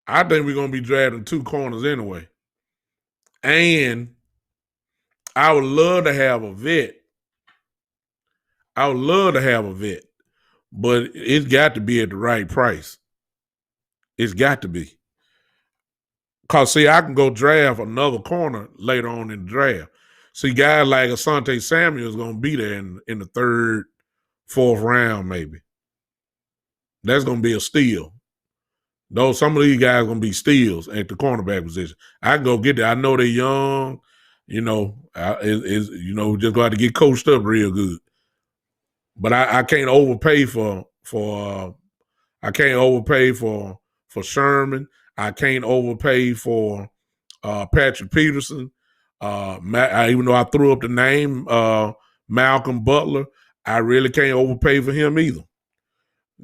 I think we're going to be drafting 2 corners anyway. And I would love to have a vet. But it's got to be at the right price. It's got to be. Because, see, I can go draft another corner later on in the draft. See, guys like Asante Samuel is going to be there in the 3rd, 4th round maybe. That's going to be a steal. Though some of these guys are going to be steals at the cornerback position. I can go get there. I know they're young. Just going to have to get coached up real good. But I can't overpay for Sherman. I can't overpay for Patrick Peterson. Even though I threw up the name Malcolm Butler, I really can't overpay for him either.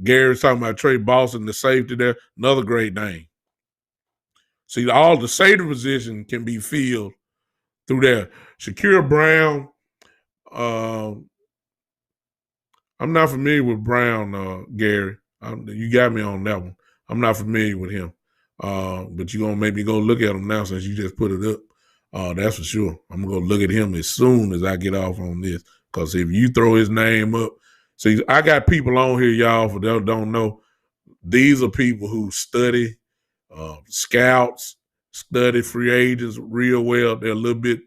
Gary's talking about Trey Boston, the safety there, another great name. See, all the safety position can be filled through there. Shakur Brown, I'm not familiar with Brown, Gary. You got me on that one. I'm not familiar with him. But you're gonna make me go look at him now since you just put it up. That's for sure. I'm gonna go look at him as soon as I get off on this. Because if you throw his name up, see, I got people on here, y'all, for those don't know. These are people who study scouts, study free agents real well. They're a little bit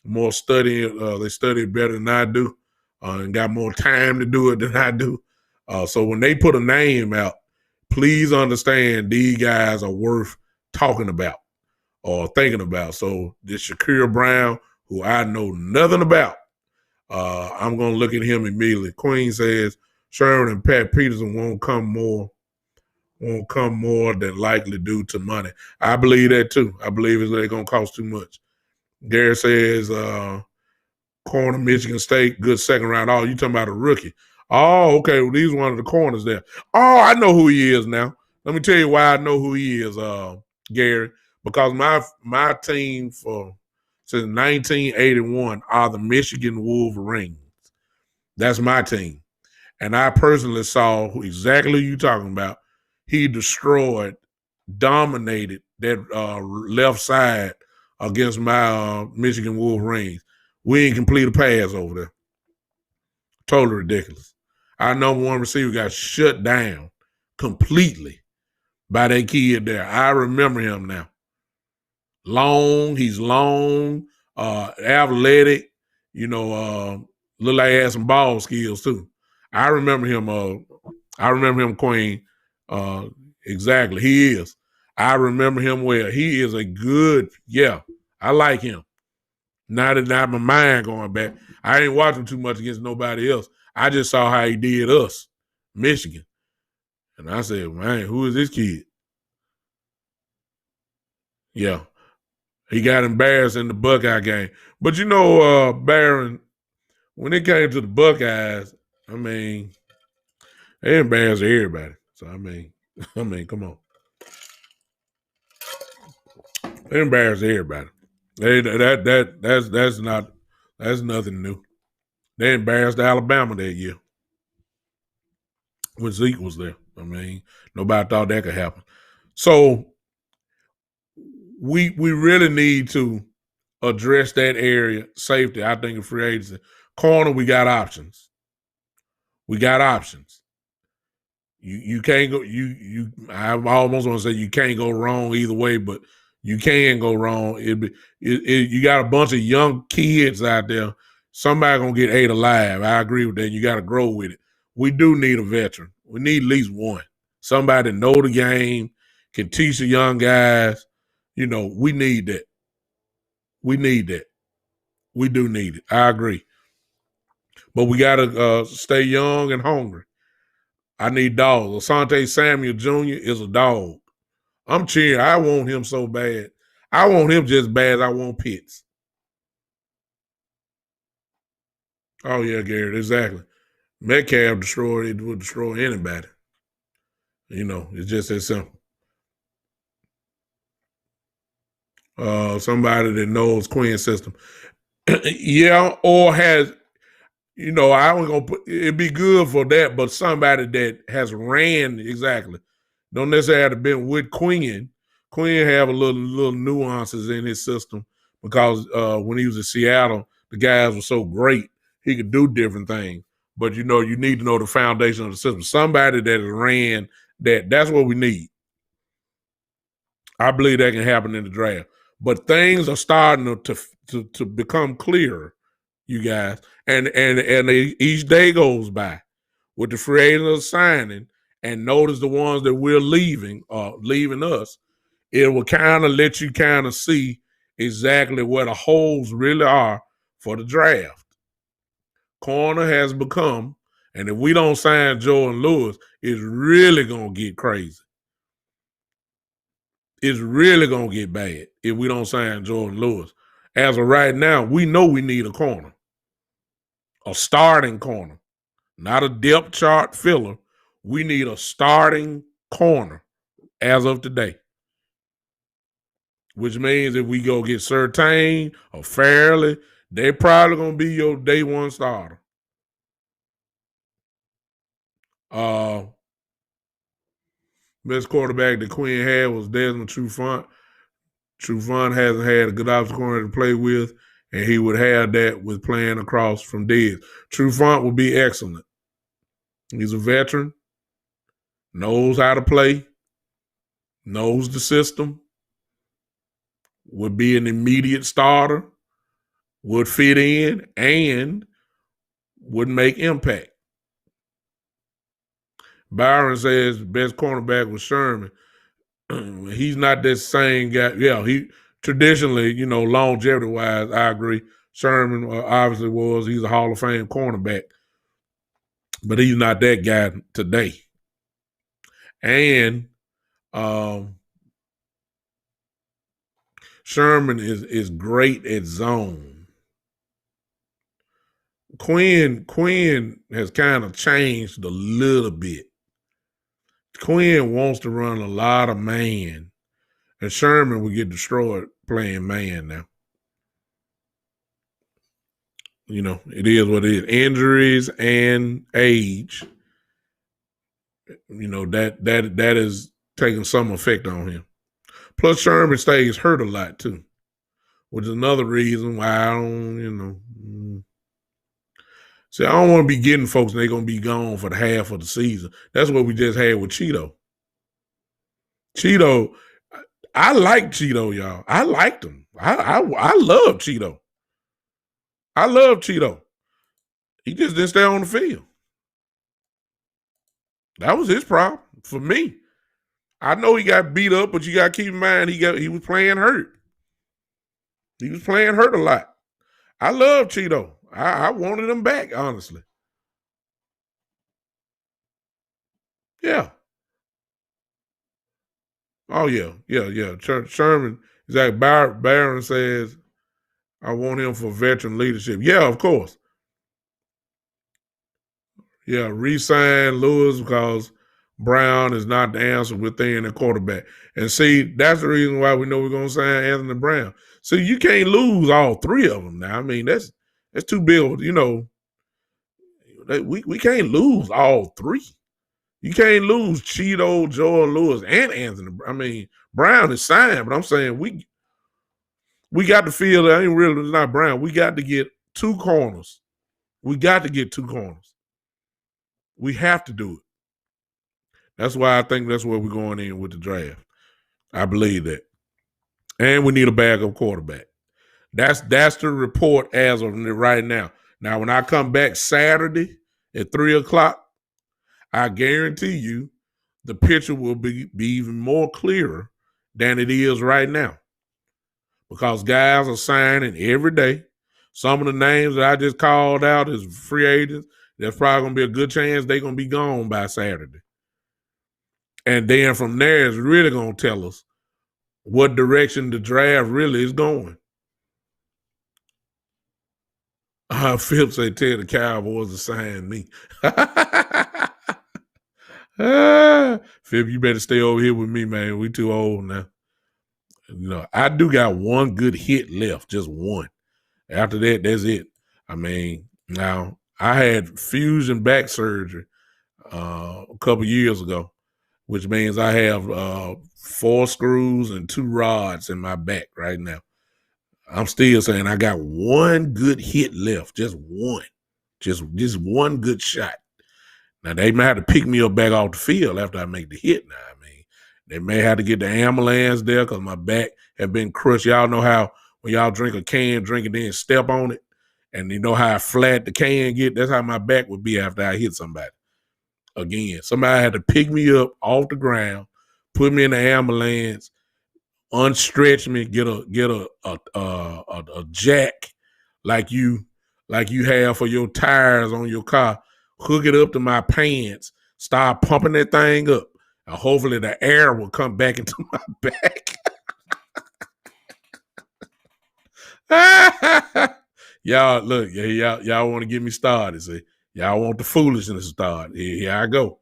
more studying. They study better than I do, and got more time to do it than I do. So when they put a name out, please understand these guys are worth talking about or thinking about. So this Shakir Brown, who I know nothing about, I'm going to look at him immediately. Queen says Sherman and Pat Peterson won't come more than likely due to money. I believe that too. I believe they're going to cost too much. Gary says corner, Michigan State, good second round. Oh, you talking about a rookie. Oh, okay. Well, he's one of the corners there. Oh, I know who he is now. Let me tell you why I know who he is, Gary. Because my team since 1981 are the Michigan Wolverines. That's my team. And I personally saw exactly who you're talking about. He dominated that left side against my Michigan Wolverines. We ain't complete a pass over there. Totally ridiculous. Our number one receiver got shut down completely by that kid there. I remember him now. He's long, athletic, look like he had some ball skills too. I remember him, Queen. Exactly. He is. I remember him well. He is I like him. Now that my mind going back, I ain't watching too much against nobody else. I just saw how he did us, Michigan. And I said, man, who is this kid? Yeah. He got embarrassed in the Buckeye game. But Barron, when it came to the Buckeyes, I mean, they embarrassed everybody. So I mean, come on. They embarrassed everybody. That's nothing new. They embarrassed Alabama that year when Zeke was there. I mean, nobody thought that could happen. So we really need to address that area. Safety, I think, of free agency. Corner, we got options. You can't go. I almost want to say you can't go wrong either way, but you can go wrong. You got a bunch of young kids out there. Somebody gonna get ate alive. I agree with that. You got to grow with it. We do need a veteran. We need at least one. Somebody that know the game, can teach the young guys. We need that. We need that. We do need it. I agree. But we got to stay young and hungry. I need dogs. Asante Samuel Jr. is a dog. I'm cheering. I want him so bad. I want him just bad as I want Pitts. Oh, yeah, Garrett, exactly. Metcalf would destroy anybody. It's just that simple. Somebody that knows Queen system. Yeah, or has, I was gonna put it'd be good for that, but somebody that has ran exactly. Don't necessarily have to be with Quinn. Quinn have a little nuances in his system because when he was in Seattle, the guys were so great, he could do different things. But you need to know the foundation of the system. Somebody that has ran that's what we need. I believe that can happen in the draft. But things are starting to become clearer, you guys. And each day goes by with the free agents signing, and notice the ones that we're leaving us, it will kind of let you kind of see exactly where the holes really are for the draft. Corner has become, and if we don't sign Jordan Lewis, it's really going to get crazy. It's really going to get bad if we don't sign Jordan Lewis. As of right now, we know we need a corner, a starting corner, not a depth chart filler. We need a starting corner as of today, which means if we go get Surtain or Fairley, they're probably going to be your day one starter. Best quarterback that Quinn had was Desmond Trufant. Trufant hasn't had a good offensive coordinator to play with, and he would have that with playing across from Dez. Trufant would be excellent. He's a veteran, knows how to play, knows the system, would be an immediate starter, would fit in, and would make impact. Byron says best cornerback was Sherman. He's not that same guy. Yeah, he traditionally, longevity-wise, I agree. Sherman obviously was. He's a Hall of Fame cornerback. But he's not that guy today. And Sherman is great at zone. Quinn has kind of changed a little bit. Quinn wants to run a lot of man, and Sherman will get destroyed playing man now. It is what it is. Injuries and age, that is taking some effect on him. Plus, Sherman stays hurt a lot too, which is another reason why I don't, See, I don't want to be getting folks and they're going to be gone for the half of the season. That's what we just had with Cheeto. Cheeto, I like Cheeto, y'all. I liked him. I love Cheeto. I love Cheeto. He just didn't stay on the field. That was his problem for me. I know he got beat up, but you got to keep in mind he was playing hurt. He was playing hurt a lot. I love Cheeto. I wanted him back, honestly. Yeah. Oh, yeah. Sherman, Zach Barron says, I want him for veteran leadership. Yeah, of course. Yeah, re-sign Lewis because Brown is not the answer within the quarterback. And see, that's the reason why we know we're going to sign Anthony Brown. See, you can't lose all three of them now. I mean, that's too big. We can't lose all three. You can't lose Cheeto, Joel Lewis, and Anthony. I mean, Brown is signed, but I'm saying we got to feel that ain't really it's not Brown. We got to get two corners. We got to get two corners. We have to do it. That's why I think that's where we're going in with the draft. I believe that. And we need a backup quarterback. That's the report as of right now. Now, when I come back Saturday at 3:00, I guarantee you the picture will be even more clearer than it is right now. Because guys are signing every day. Some of the names that I just called out as free agents, there's probably going to be a good chance they're going to be gone by Saturday. And then from there, it's really going to tell us what direction the draft really is going. Phil said, tell the Cowboys to sign me. Phil, you better stay over here with me, man. We too old now. I do got one good hit left, just one. After that, that's it. I mean, now I had fusion back surgery a couple years ago, which means I have 4 screws and 2 rods in my back right now. I'm still saying I got one good hit left, just one, just one good shot. Now they may have to pick me up back off the field after I make the hit. Now, I mean, they may have to get the ambulance there because my back have been crushed. Y'all know how when y'all drink a can, drink it, then step on it, and you know how flat the can get. That's how my back would be after I hit somebody. Again, somebody had to pick me up off the ground, put me in the ambulance, unstretch me, get a jack like you have for your tires on your car, hook it up to my pants, start pumping that thing up, and hopefully the air will come back into my back. Y'all look, y'all want to get me started. See, y'all want the foolishness started. Here I go.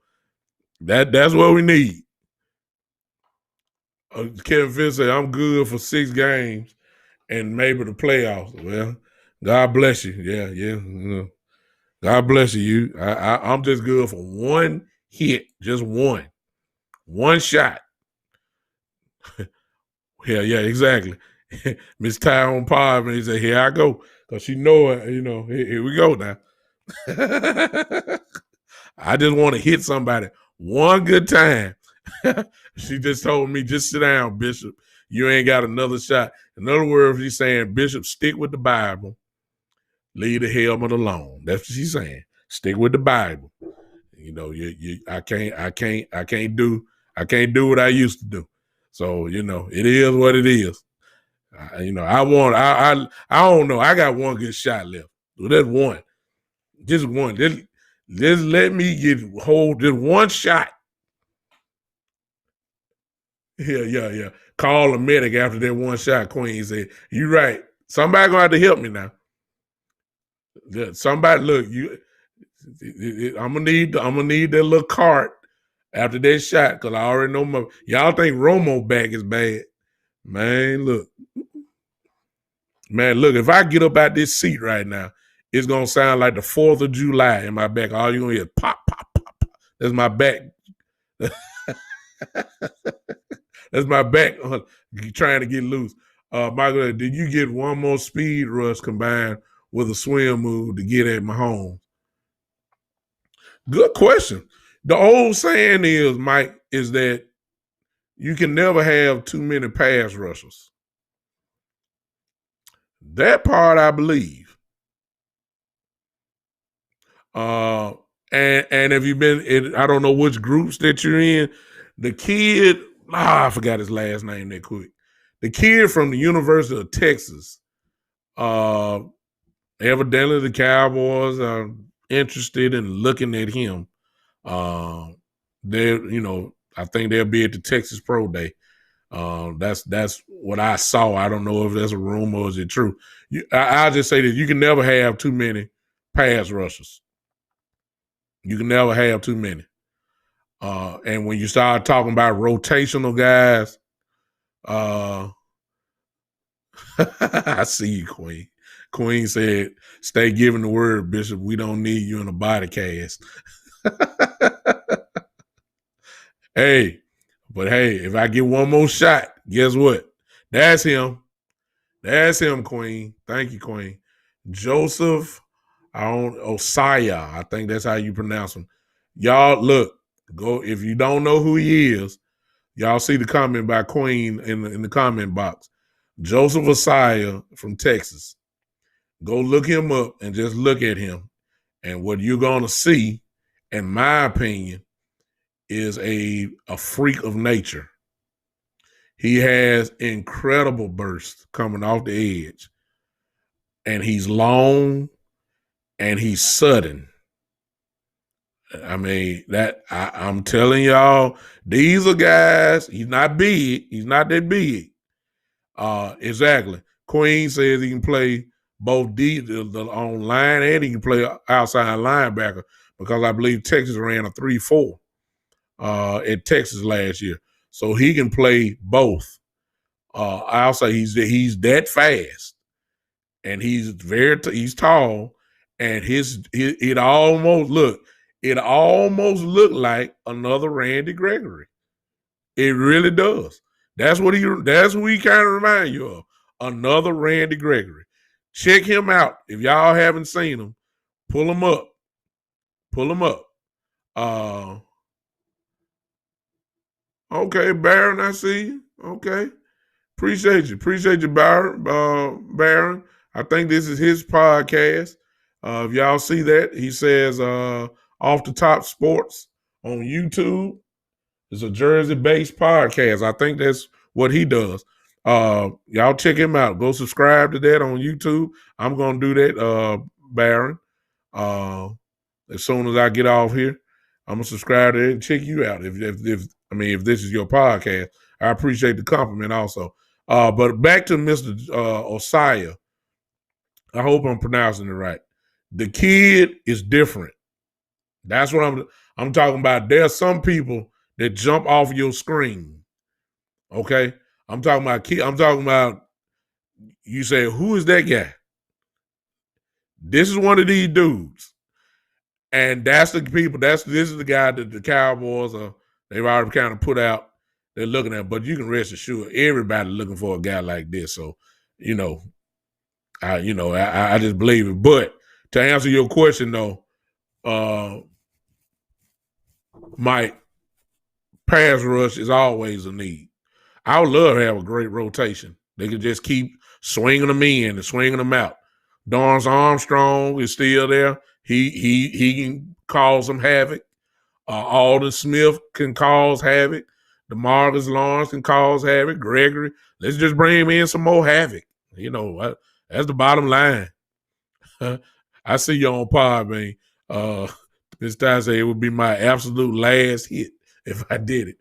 That's what we need. Kevin Fitz said, I'm good for 6 games and maybe the playoffs. Well, God bless you. Yeah. God bless you. I'm just good for one hit, just one. One shot. Yeah, exactly. Miss Ty on pod, and he said, "Here I go," because she know it. Here we go now. I just want to hit somebody one good time. She just told me, just sit down, Bishop. You ain't got another shot. In other words, she's saying, Bishop, stick with the Bible. Leave the helmet alone. That's what she's saying. Stick with the Bible. I can't do what I used to do. So, it is what it is. I don't know. I got one good shot left. So that's one. Just one. Just let me hold just one shot. Yeah. Call a medic after that one shot. Queen said, "You right. Somebody gonna have to help me now. Somebody, look, I'm gonna need that little cart after that shot because I already know y'all think Romo back is bad. Man, look. If I get up out this seat right now, it's gonna sound like the 4th of July in my back. All you're gonna hear is pop, pop, pop, pop. That's my back. That's my back trying to get loose. Michael, did you get one more speed rush combined with a swim move to get at Mahomes? Good question. The old saying is, Mike, is that you can never have too many pass rushers. That part I believe. And if you've been in, I don't know which groups that you're in, the kid, I forgot his last name that quick. The kid from the University of Texas, evidently the Cowboys are interested in looking at him. I think they'll be at the Texas Pro Day. That's what I saw. I don't know if that's a rumor or is it true. I'll just say that you can never have too many pass rushers. You can never have too many. And when you start talking about rotational guys, I see you, Queen. Queen said, "Stay giving the word, Bishop. We don't need you in a body cast." Hey, if I get one more shot, guess what? That's him. That's him, Queen. Thank you, Queen. Joseph Osaya. I think that's how you pronounce him. Y'all, look, go if you don't know who he is. Y'all see the comment by Queen in the comment box. Joseph Osaya from Texas. Go look him up and just look at him. And what you're going to see, in my opinion, is a freak of nature. He has incredible bursts coming off the edge. And he's long and he's sudden. I mean, I'm telling y'all, these are guys, he's not big. He's not that big. Exactly. Queen says he can play both on line and he can play outside linebacker because I believe Texas ran a 3-4 at Texas last year. So he can play both. I'll say he's that fast and he's he's tall and it almost looked like another Randy Gregory. It really does. That's what he kind of remind you of. Another Randy Gregory. Check him out. If y'all haven't seen him, pull him up. Okay, Baron, I see you. Okay. Appreciate you, Baron. I think this is his podcast. If y'all see that, he says Off the Top Sports on YouTube. It's a Jersey-based podcast. I think that's what he does. Y'all check him out. Go subscribe to that on YouTube. I'm going to do that, Baron. As soon as I get off here, I'm going to subscribe to it and check you out. If this is your podcast, I appreciate the compliment also. But back to Mr. Osaya. I hope I'm pronouncing it right. The kid is different. That's what I'm talking about. There are some people that jump off your screen. Okay? I'm talking about you say, who is that guy? This is one of these dudes. And that's the people, this is the guy that the Cowboys they've already kind of put out. They're looking at, but you can rest assured everybody looking for a guy like this. So, I just believe it. But to answer your question though, Mike, pass rush is always a need. I would love to have a great rotation. They could just keep swinging them in and swinging them out. Dorance Armstrong is still there. He can cause some havoc. Alden Smith can cause havoc. DeMarcus Lawrence can cause havoc. Gregory, let's just bring him in some more havoc. That's the bottom line. I see you on Podbean. Ms. Ty said it would be my absolute last hit if I did it.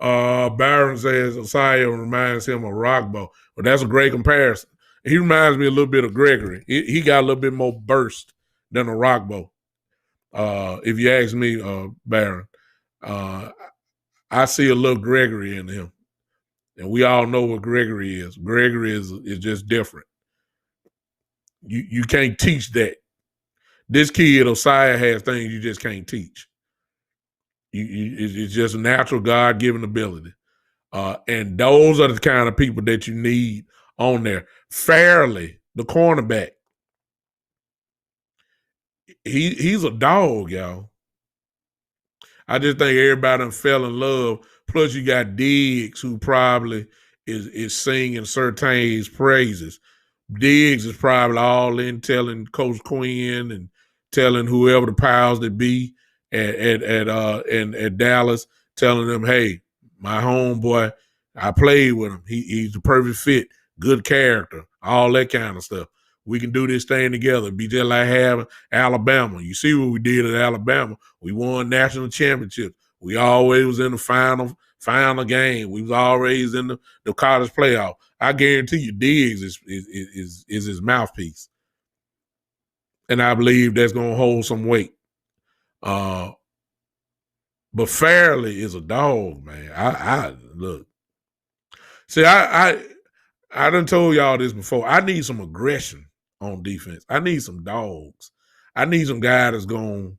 Byron says Osayi reminds him of Rockbo. Well, that's a great comparison. He reminds me a little bit of Gregory. He got a little bit more burst than a Rockbo. If you ask me, Byron, I see a little Gregory in him. And we all know what Gregory is. Gregory is just different. You can't teach that. This kid, Osayi, has things you just can't teach. It's just a natural God-given ability. And those are the kind of people that you need on there. Fairley, the cornerback, he's a dog, y'all. I just think everybody done fell in love. Plus, you got Diggs, who probably is singing Surtain's praises. Diggs is probably all in telling Coach Quinn and telling whoever the powers that be at Dallas, telling them, hey, my homeboy, I played with him. He's the perfect fit, good character, all that kind of stuff. We can do this thing together. Be just like having Alabama. You see what we did at Alabama. We won national championships. We always was in the final game. We was always in the college playoff. I guarantee you Diggs is his mouthpiece. And I believe that's going to hold some weight. But Fairley is a dog, man. I look. See, I done told y'all this before. I need some aggression on defense. I need some dogs. I need some guy that's gonna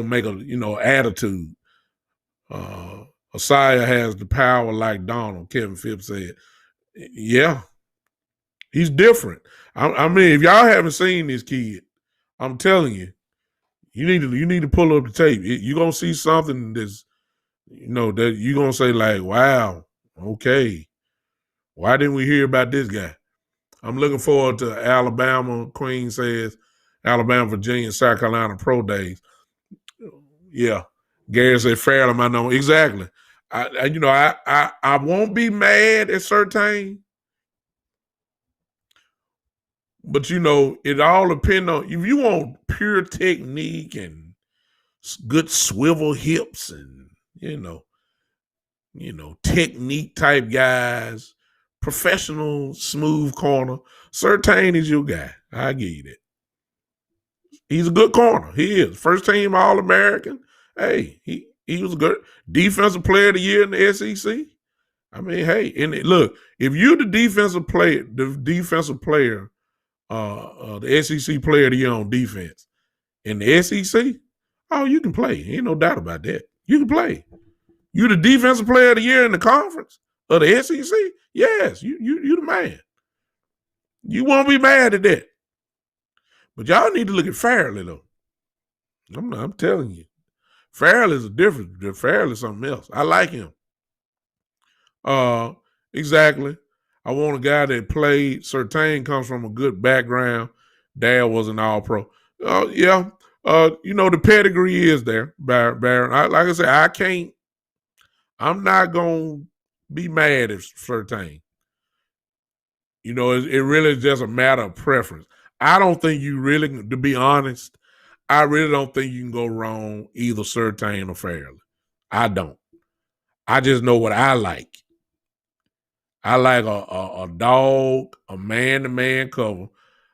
make a attitude. Osayi has the power like Donald, Kevin Phipps said. Yeah. He's different. I mean, if y'all haven't seen this kid, I'm telling you, you need to pull up the tape. You're gonna see something that's, that you're gonna say like, wow, okay. Why didn't we hear about this guy? I'm looking forward to Alabama. Queen says Alabama, Virginia, South Carolina pro days. Yeah. Gary said Fairley, my number. Exactly. I won't be mad at Surtain. But it all depends on if you want pure technique and good swivel hips and technique type guys, professional smooth corner. Surtain is your guy. I give you that. He's a good corner. He is first team All-American. Hey, he was a good defensive player of the year in the SEC. I mean, hey, and look, if you're the defensive player, the SEC player of the year on defense in the SEC, oh, you can play. Ain't no doubt about that. You can play. You the defensive player of the year in the conference of the SEC? Yes, you the man. You won't be mad at that. But y'all need to look at Fairley, though. I'm telling you. Fairley is a difference. Fairley is something else. I like him. Exactly. I want a guy that played. Surtain comes from a good background. Dad was an all-pro. Yeah. The pedigree is there, Baron. Like I said, I'm not going to be mad at Surtain. It really is just a matter of preference. I don't think to be honest, I really don't think you can go wrong either Surtain or Fairley. I don't. I just know what I like. I like a dog, a man-to-man cover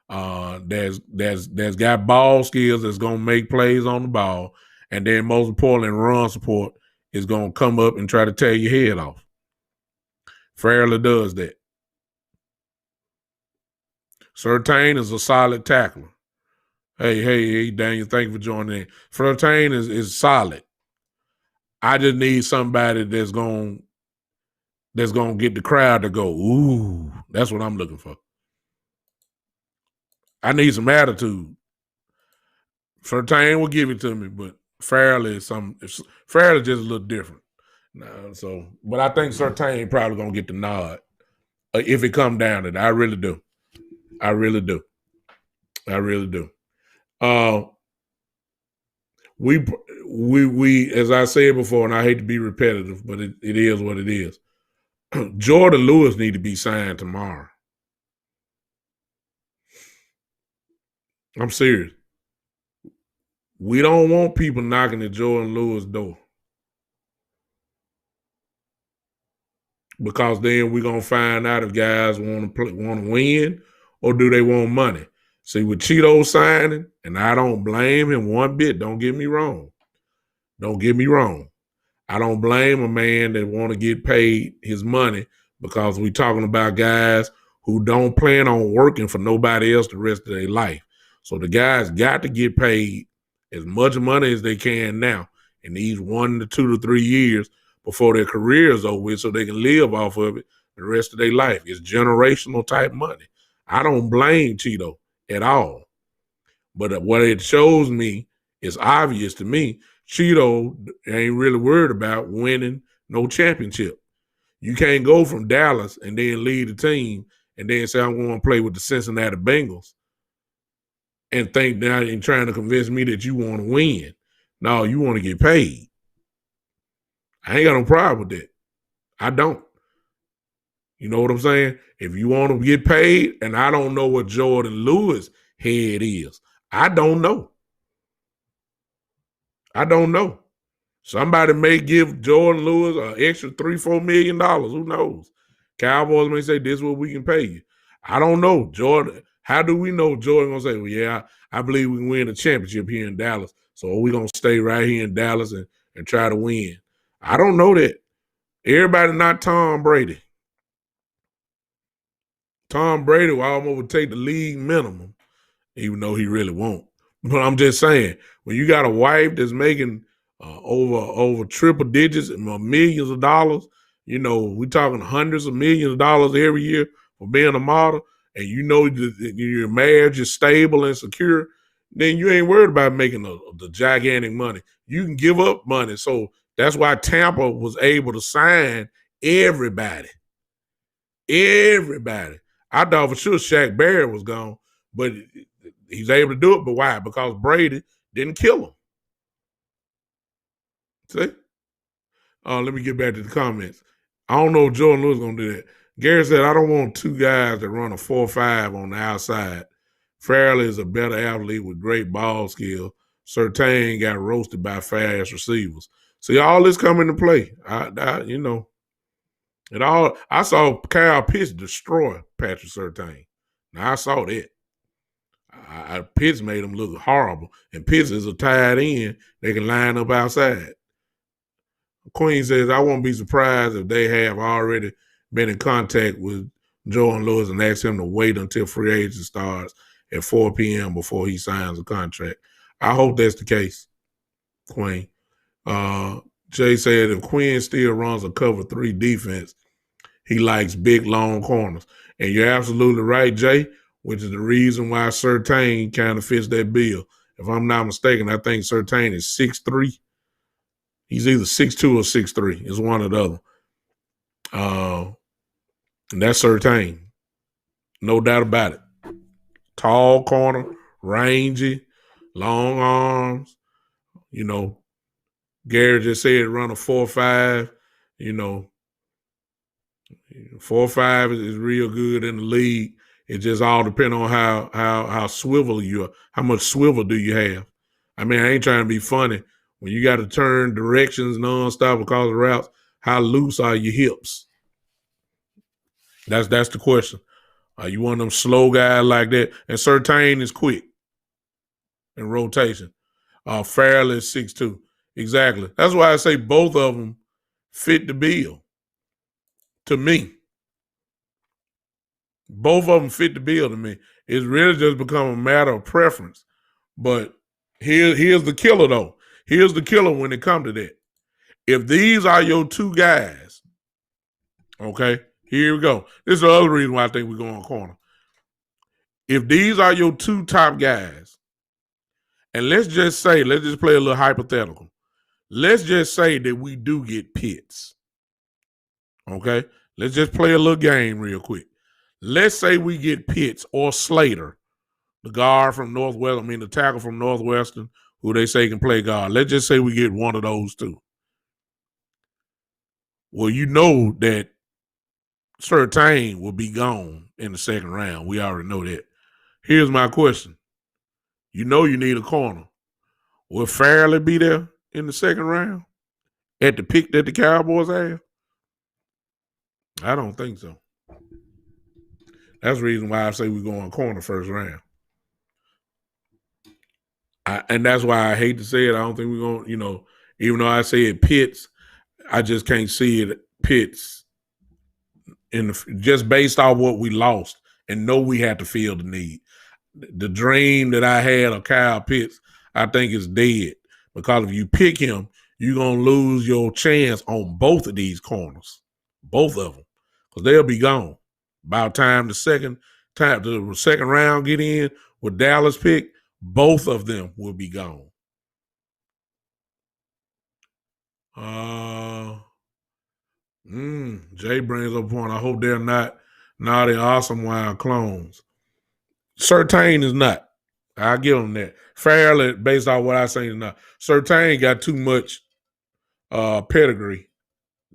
that's got ball skills, that's going to make plays on the ball, and then most importantly, run support is going to come up and try to tear your head off. Fairley does that. Surtain is a solid tackler. Hey, Daniel, thank you for joining in. Surtain is solid. I just need somebody that's gonna get the crowd to go, ooh. That's what I'm looking for. I need some attitude. Surtain will give it to me, but Fairley is Fairley just a little different. But I think Surtain probably gonna get the nod if it come down to it. I really do. I really do. We as I said before, and I hate to be repetitive, but it is what it is. Jordan Lewis need to be signed tomorrow. I'm serious. We don't want people knocking at Jordan Lewis' door. Because then we're gonna find out if guys want to win or do they want money. See, with Cheeto signing, and I don't blame him one bit. Don't get me wrong. I don't blame a man that want to get paid his money because we talking about guys who don't plan on working for nobody else the rest of their life. So the guys got to get paid as much money as they can now in these 1 to 2 to 3 years before their career is over with so they can live off of it the rest of their life. It's generational type money. I don't blame Cheeto at all. But what it shows me, it's obvious to me, Cheeto ain't really worried about winning no championship. You can't go from Dallas and then lead the team and then say, I'm going to play with the Cincinnati Bengals and think now you're trying to convince me that you want to win. No, you want to get paid. I ain't got no problem with that. I don't. You know what I'm saying? If you want to get paid, and I don't know what Jordan Lewis' head is. I don't know. Somebody may give Jordan Lewis an extra $3-4 million. Who knows? Cowboys may say, this is what we can pay you. I don't know. Jordan, how do we know Jordan gonna say, well, yeah, I believe we can win a championship here in Dallas. So are we gonna stay right here in Dallas and try to win? I don't know that. Everybody not Tom Brady. Tom Brady will almost take the league minimum, even though he really won't. But I'm just saying, when you got a wife that's making over triple digits and millions of dollars, you know, we talking hundreds of millions of dollars every year for being a model, and you know your marriage is stable and secure, then you ain't worried about making the gigantic money. You can give up money. So that's why Tampa was able to sign everybody. Everybody. I thought for sure Shaq Barrett was gone, but he's able to do it. But why? Because Brady didn't kill him. See? Let me get back to the comments. I don't know if Jordan Lewis is going to do that. Gary said, I don't want two guys that run a 4.5 on the outside. Fairley is a better athlete with great ball skill. Surtain got roasted by fast receivers. See, all this come into play. You know, it all. I saw Kyle Pitts destroy Patrick Surtain. Now, I saw that. Pitts made him look horrible. And Pitts is a tight end. They can line up outside. Queen says, I won't be surprised if they have already been in contact with Jordan Lewis and asked him to wait until free agency starts at 4 p.m. before he signs a contract. I hope that's the case, Queen. Jay said, if Quinn still runs a cover 3 defense, he likes big, long corners. And you're absolutely right, Jay, which is the reason why Surtain kind of fits that bill. If I'm not mistaken, I think Surtain is 6'3". He's either 6'2" or 6'3". It's one or the other. And that's Surtain. No doubt about it. Tall corner, rangy, long arms. You know, Gary just said run a 4.5. You know, 4.5 is real good in the league. It just all depends on how swivel you are. How much swivel do you have? I mean, I ain't trying to be funny. When you got to turn directions nonstop because of routes, how loose are your hips? That's the question. Are you one of them slow guys like that? And Surtain is quick in rotation. Fairley is 6'2". Exactly. That's why I say both of them fit the bill. To me. Both of them fit the bill to me. It's really just become a matter of preference. But here's the killer, though. Here's the killer when it comes to that. If these are your two guys, okay, here we go. This is the other reason why I think we're going corner. If these are your two top guys, and let's just play a little hypothetical. Let's just say that we do get Pitts. Okay? Let's just play a little game real quick. Let's say we get Pitts or Slater, the guard from Northwestern, the tackle from Northwestern, who they say can play guard. Let's just say we get one of those two. Well, you know that Surtain will be gone in the second round. We already know that. Here's my question. You know you need a corner. Will Fairley be there in the second round at the pick that the Cowboys have? I don't think so. That's the reason why I say we're going corner first round. And that's why I hate to say it. I don't think we're going, even though I say it Pitts, I just can't see it Pitts just based off what we lost and know we had to feel the need. The dream that I had of Kyle Pitts, I think is dead. Because if you pick him, you're going to lose your chance on both of these corners. Both of them. Because they'll be gone. By the time the second round get in with Dallas pick, both of them will be gone. Jay brings up a point. I hope they're not the Awesome Wild clones. Surtain is not. I'll give them that. Fairly, based on what I say, is not. Surtain got too much pedigree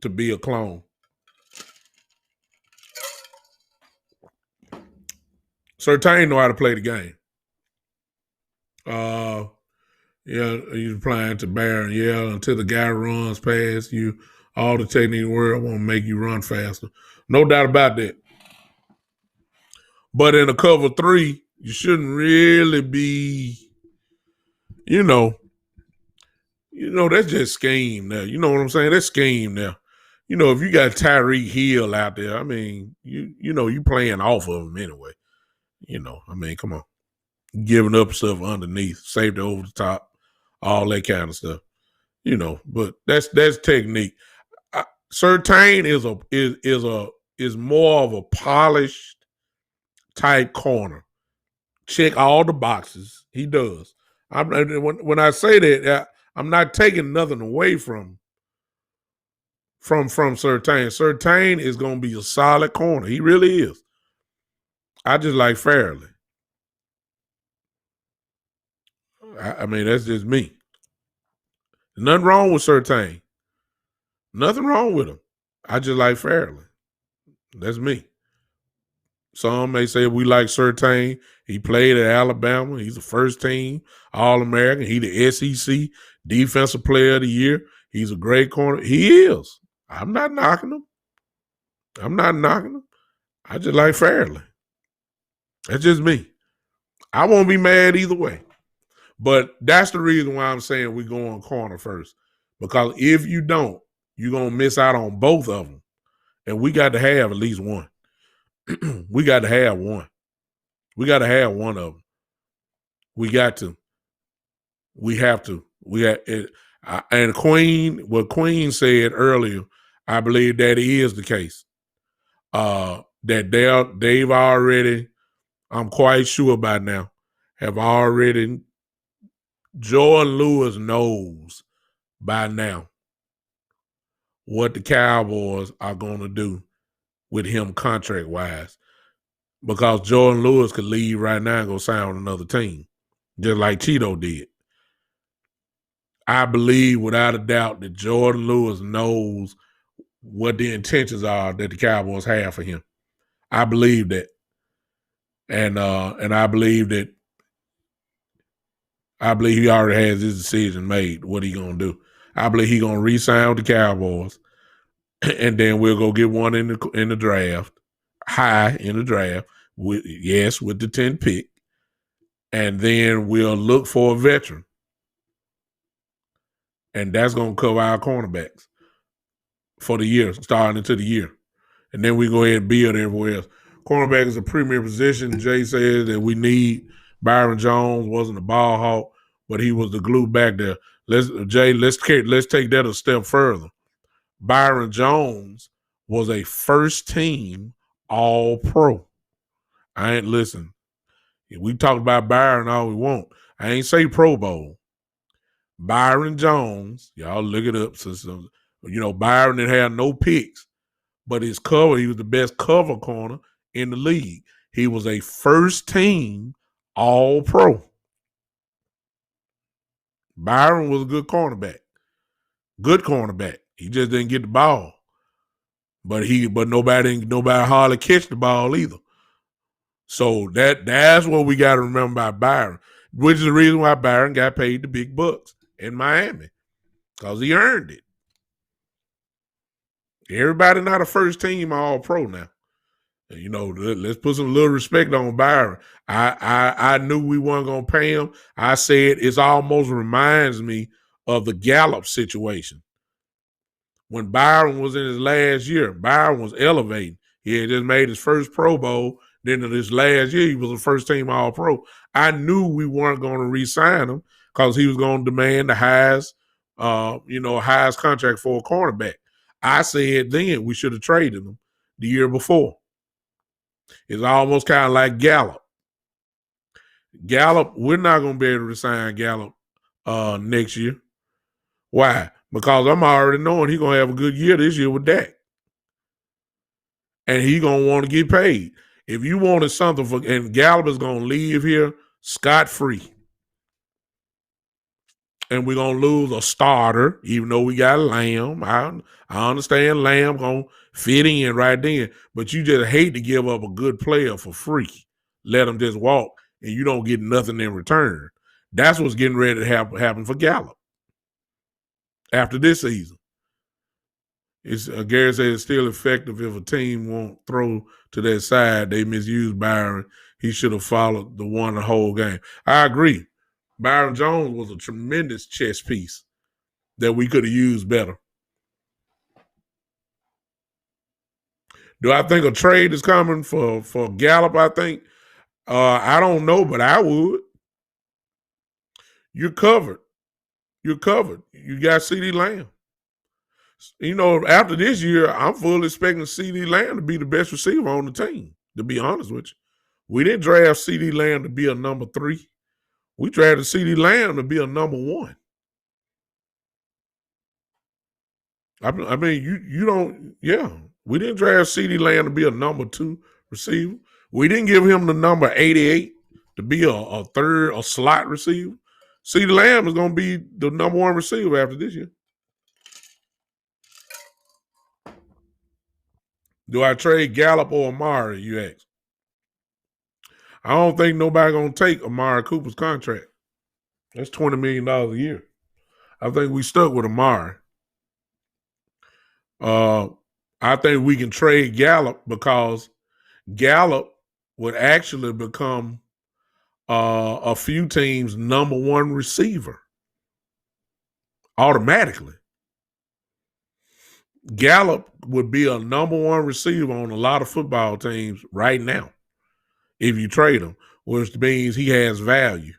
to be a clone. Surtain know how to play the game. He's applying to Barron. Yeah, until the guy runs past you, all the technique in the world won't make you run faster. No doubt about that. But in a cover 3, you shouldn't really be, that's just scheme there. You know what I'm saying? That's scheme there. If you got Tyreek Hill out there, I mean, you playing off of him anyway. Come on. Giving up stuff underneath, safety over the top, all that kind of stuff. But that's technique. Surtain is more of a polished type corner. Check all the boxes. He does. When I say that, I'm not taking nothing away from Surtain. Surtain is going to be a solid corner. He really is. I just like Fairley. I mean, that's just me. Nothing wrong with Surtain. Nothing wrong with him. I just like Fairley. That's me. Some may say we like Surtain. He played at Alabama. He's a first team All-American. He the SEC Defensive Player of the Year. He's a great corner. He is. I'm not knocking him. I just like Fairley. That's just me. I won't be mad either way. But that's the reason why I'm saying we're going corner first. Because if you don't, you're going to miss out on both of them. And we got to have at least one. We got to have one. We got to have one of them. We got to. We have to. And what Queen said earlier, I believe that is the case. That they've already, I'm quite sure by now, have already, Jordan Lewis knows by now what the Cowboys are going to do with him contract-wise. Because Jordan Lewis could leave right now and go sign with another team, just like Tito did. I believe without a doubt that Jordan Lewis knows what the intentions are that the Cowboys have for him. I believe that. And I believe he already has his decision made, what he going to do. I believe he going to re-sign with the Cowboys, and then we'll go get one in the draft, high in the draft, with the 10th pick, and then we'll look for a veteran. And that's going to cover our cornerbacks for the year, starting into the year. And then we go ahead and build everywhere else. Cornerback is a premier position. Jay says that we need Byron Jones, wasn't a ball hawk, but he was the glue back there. let's take that a step further. Byron Jones was a first team All-Pro. I ain't listen. We talk about Byron all we want. I ain't say Pro Bowl. Byron Jones, y'all look it up. So, Byron didn't have no picks, but he was the best cover corner in the league. He was a first team All-Pro. Byron was a good cornerback. Good cornerback. He just didn't get the ball. But nobody hardly catch the ball either. So that's what we got to remember about Byron, which is the reason why Byron got paid the big bucks in Miami, because he earned it. Everybody not a first team All-Pro now. Let's put some little respect on Byron. I knew we weren't gonna pay him. I said it almost reminds me of the Gallup situation. When Byron was in his last year, Byron was elevating. He had just made his first Pro Bowl. Then in his last year, he was a first-team All-Pro. I knew we weren't going to re-sign him because he was going to demand the highest contract for a cornerback. I said then we should have traded him the year before. It's almost kind of like Gallup. Gallup, we're not going to be able to resign Gallup next year. Why? Because I'm already knowing he's going to have a good year this year with Dak. And he's going to want to get paid. If you wanted something and Gallup is going to leave here scot-free. And we're going to lose a starter, even though we got Lamb. I understand Lamb going to fit in right then. But you just hate to give up a good player for free. Let him just walk, and you don't get nothing in return. That's what's getting ready to happen for Gallup after this season. Gary said it's still effective if a team won't throw to their side. They misuse Byron. He should have followed the one the whole game. I agree. Byron Jones was a tremendous chess piece that we could have used better. Do I think a trade is coming for Gallup? I think. I don't know, but I would. You're covered. You got CeeDee Lamb. After this year, I'm fully expecting CeeDee Lamb to be the best receiver on the team, to be honest with you. We didn't draft CeeDee Lamb to be a number 3. We drafted CeeDee Lamb to be a number 1. I mean, you don't, yeah. We didn't draft CeeDee Lamb to be a number 2 receiver. We didn't give him the number 88 to be a third, a slot receiver. CeeDee Lamb is going to be the number 1 receiver after this year. Do I trade Gallup or Amari, you ask? I don't think nobody going to take Amari Cooper's contract. That's $20 million a year. I think we stuck with Amari. I think we can trade Gallup because Gallup would actually become a few teams' number 1 receiver automatically. Gallup would be a number 1 receiver on a lot of football teams right now if you trade him, which means he has value.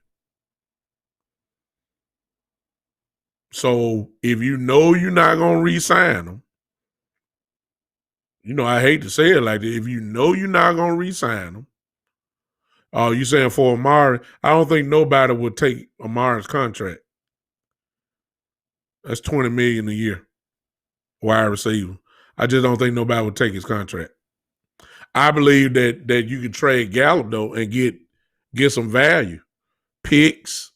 So if you know you're not going to re-sign him, I hate to say it like that. If you know you're not going to re-sign him, you saying for Amari, I don't think nobody would take Amari's contract. That's $20 million a year, wide receiver. I just don't think nobody would take his contract. I believe that you can trade Gallup though and get some value, picks,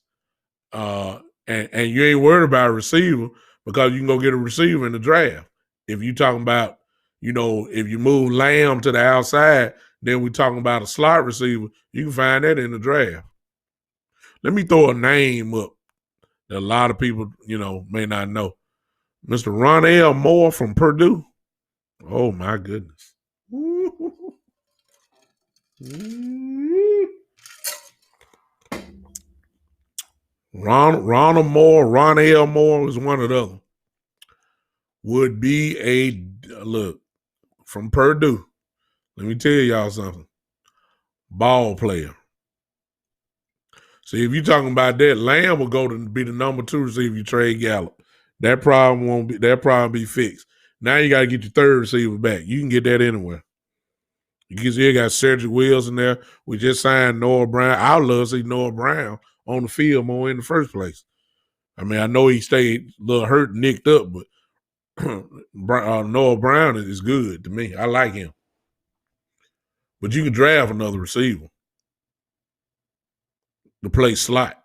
and you ain't worried about a receiver because you can go get a receiver in the draft. If you talking about, if you move Lamb to the outside, then we're talking about a slot receiver. You can find that in the draft. Let me throw a name up that a lot of people, may not know. Mr. Ronell Moore from Purdue. Oh, my goodness. Ronald Moore, Ronell Moore is one of them. Would be look, from Purdue. Let me tell y'all something. Ball player. See, if you're talking about that, Lamb will go to be the number 2 receiver if you trade Gallup. That problem be fixed. Now you got to get your third receiver back. You can get that anywhere. You still got Cedric Wills in there. We just signed Noah Brown. I would love to see Noah Brown on the field more in the first place. I mean, I know he stayed a little hurt, nicked up, but Noah Brown is good to me. I like him. But you can draft another receiver to play slot.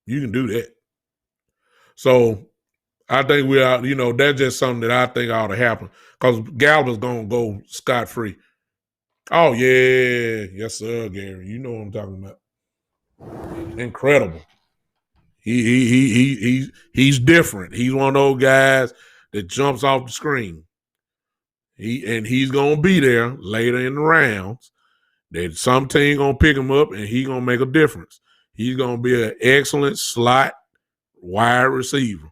You can do that. So I think we are, that's just something that I think ought to happen because Gallup is going to go scot-free. Oh, yeah. Yes, sir, Gary. You know what I'm talking about. Incredible. He's different. He's one of those guys that jumps off the screen. He's going to be there later in the rounds. That some team going to pick him up and he's going to make a difference. He's going to be an excellent slot wide receiver.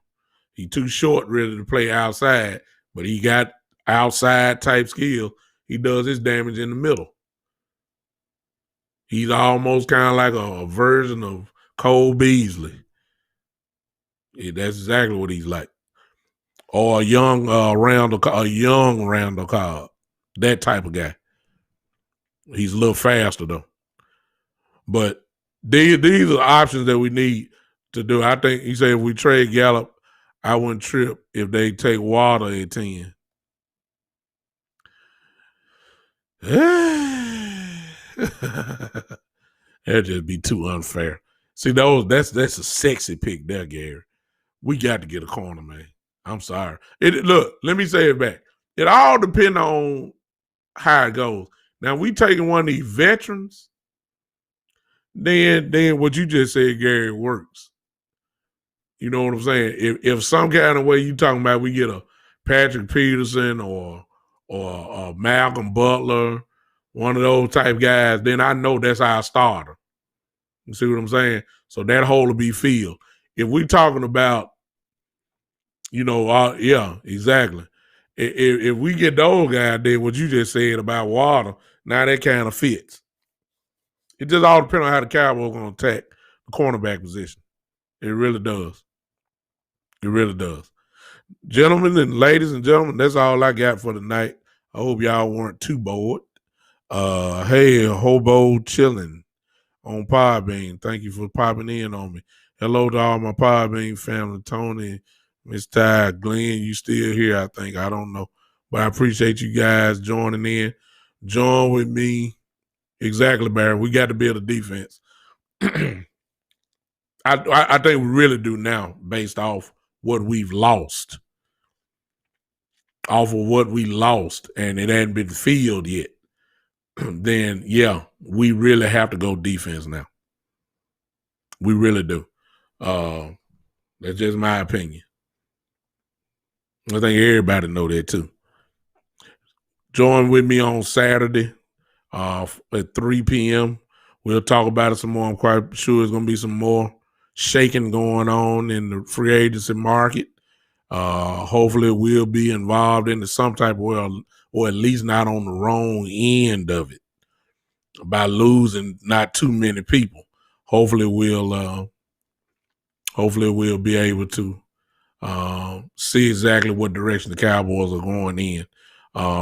He's too short really to play outside, but he got outside type skill. He does his damage in the middle. He's almost kind of like a version of Cole Beasley. Yeah, that's exactly what he's like. Or a young Randall Cobb. That type of guy. He's a little faster though. But these are options that we need to do. I think he said if we trade Gallup, I wouldn't trip if they take Water at 10. That'd just be too unfair. See, that's a sexy pick there, Gary. We got to get a corner, man. I'm sorry. Look, let me say it back. It all depends on how it goes. Now, we taking one of these veterans, then what you just said, Gary, works. You know what I'm saying? If some kind of way you talking about we get a Patrick Peterson or Malcolm Butler, one of those type guys, then I know that's our starter. You see what I'm saying? So that hole will be filled. If we talking about, yeah, exactly. If we get those guys, then what you just said about Water, now that kind of fits. It just all depends on how the Cowboys going to attack the cornerback position. It really does. It really does. Gentlemen and ladies and gentlemen, that's all I got for tonight. I hope y'all weren't too bored. Hey, Hobo Chilling on Podbean. Thank you for popping in on me. Hello to all my Podbean family. Tony, Miss Ty, Glenn, you still here, I think. I don't know. But I appreciate you guys joining in. Join with me. Exactly, Barry. We got to build a defense. I think we really do now based off what we've lost. Off of what we lost, and it hadn't been filled yet. Then, yeah, we really have to go defense now. We really do. That's just my opinion. I think everybody know that too. Join with me on Saturday at 3 p.m. We'll talk about it some more. I'm quite sure there's going to be some more shaking going on in the free agency market. Hopefully we'll be involved in some type of way, or at least not on the wrong end of it by losing not too many people. Hopefully we'll be able to see exactly what direction the Cowboys are going in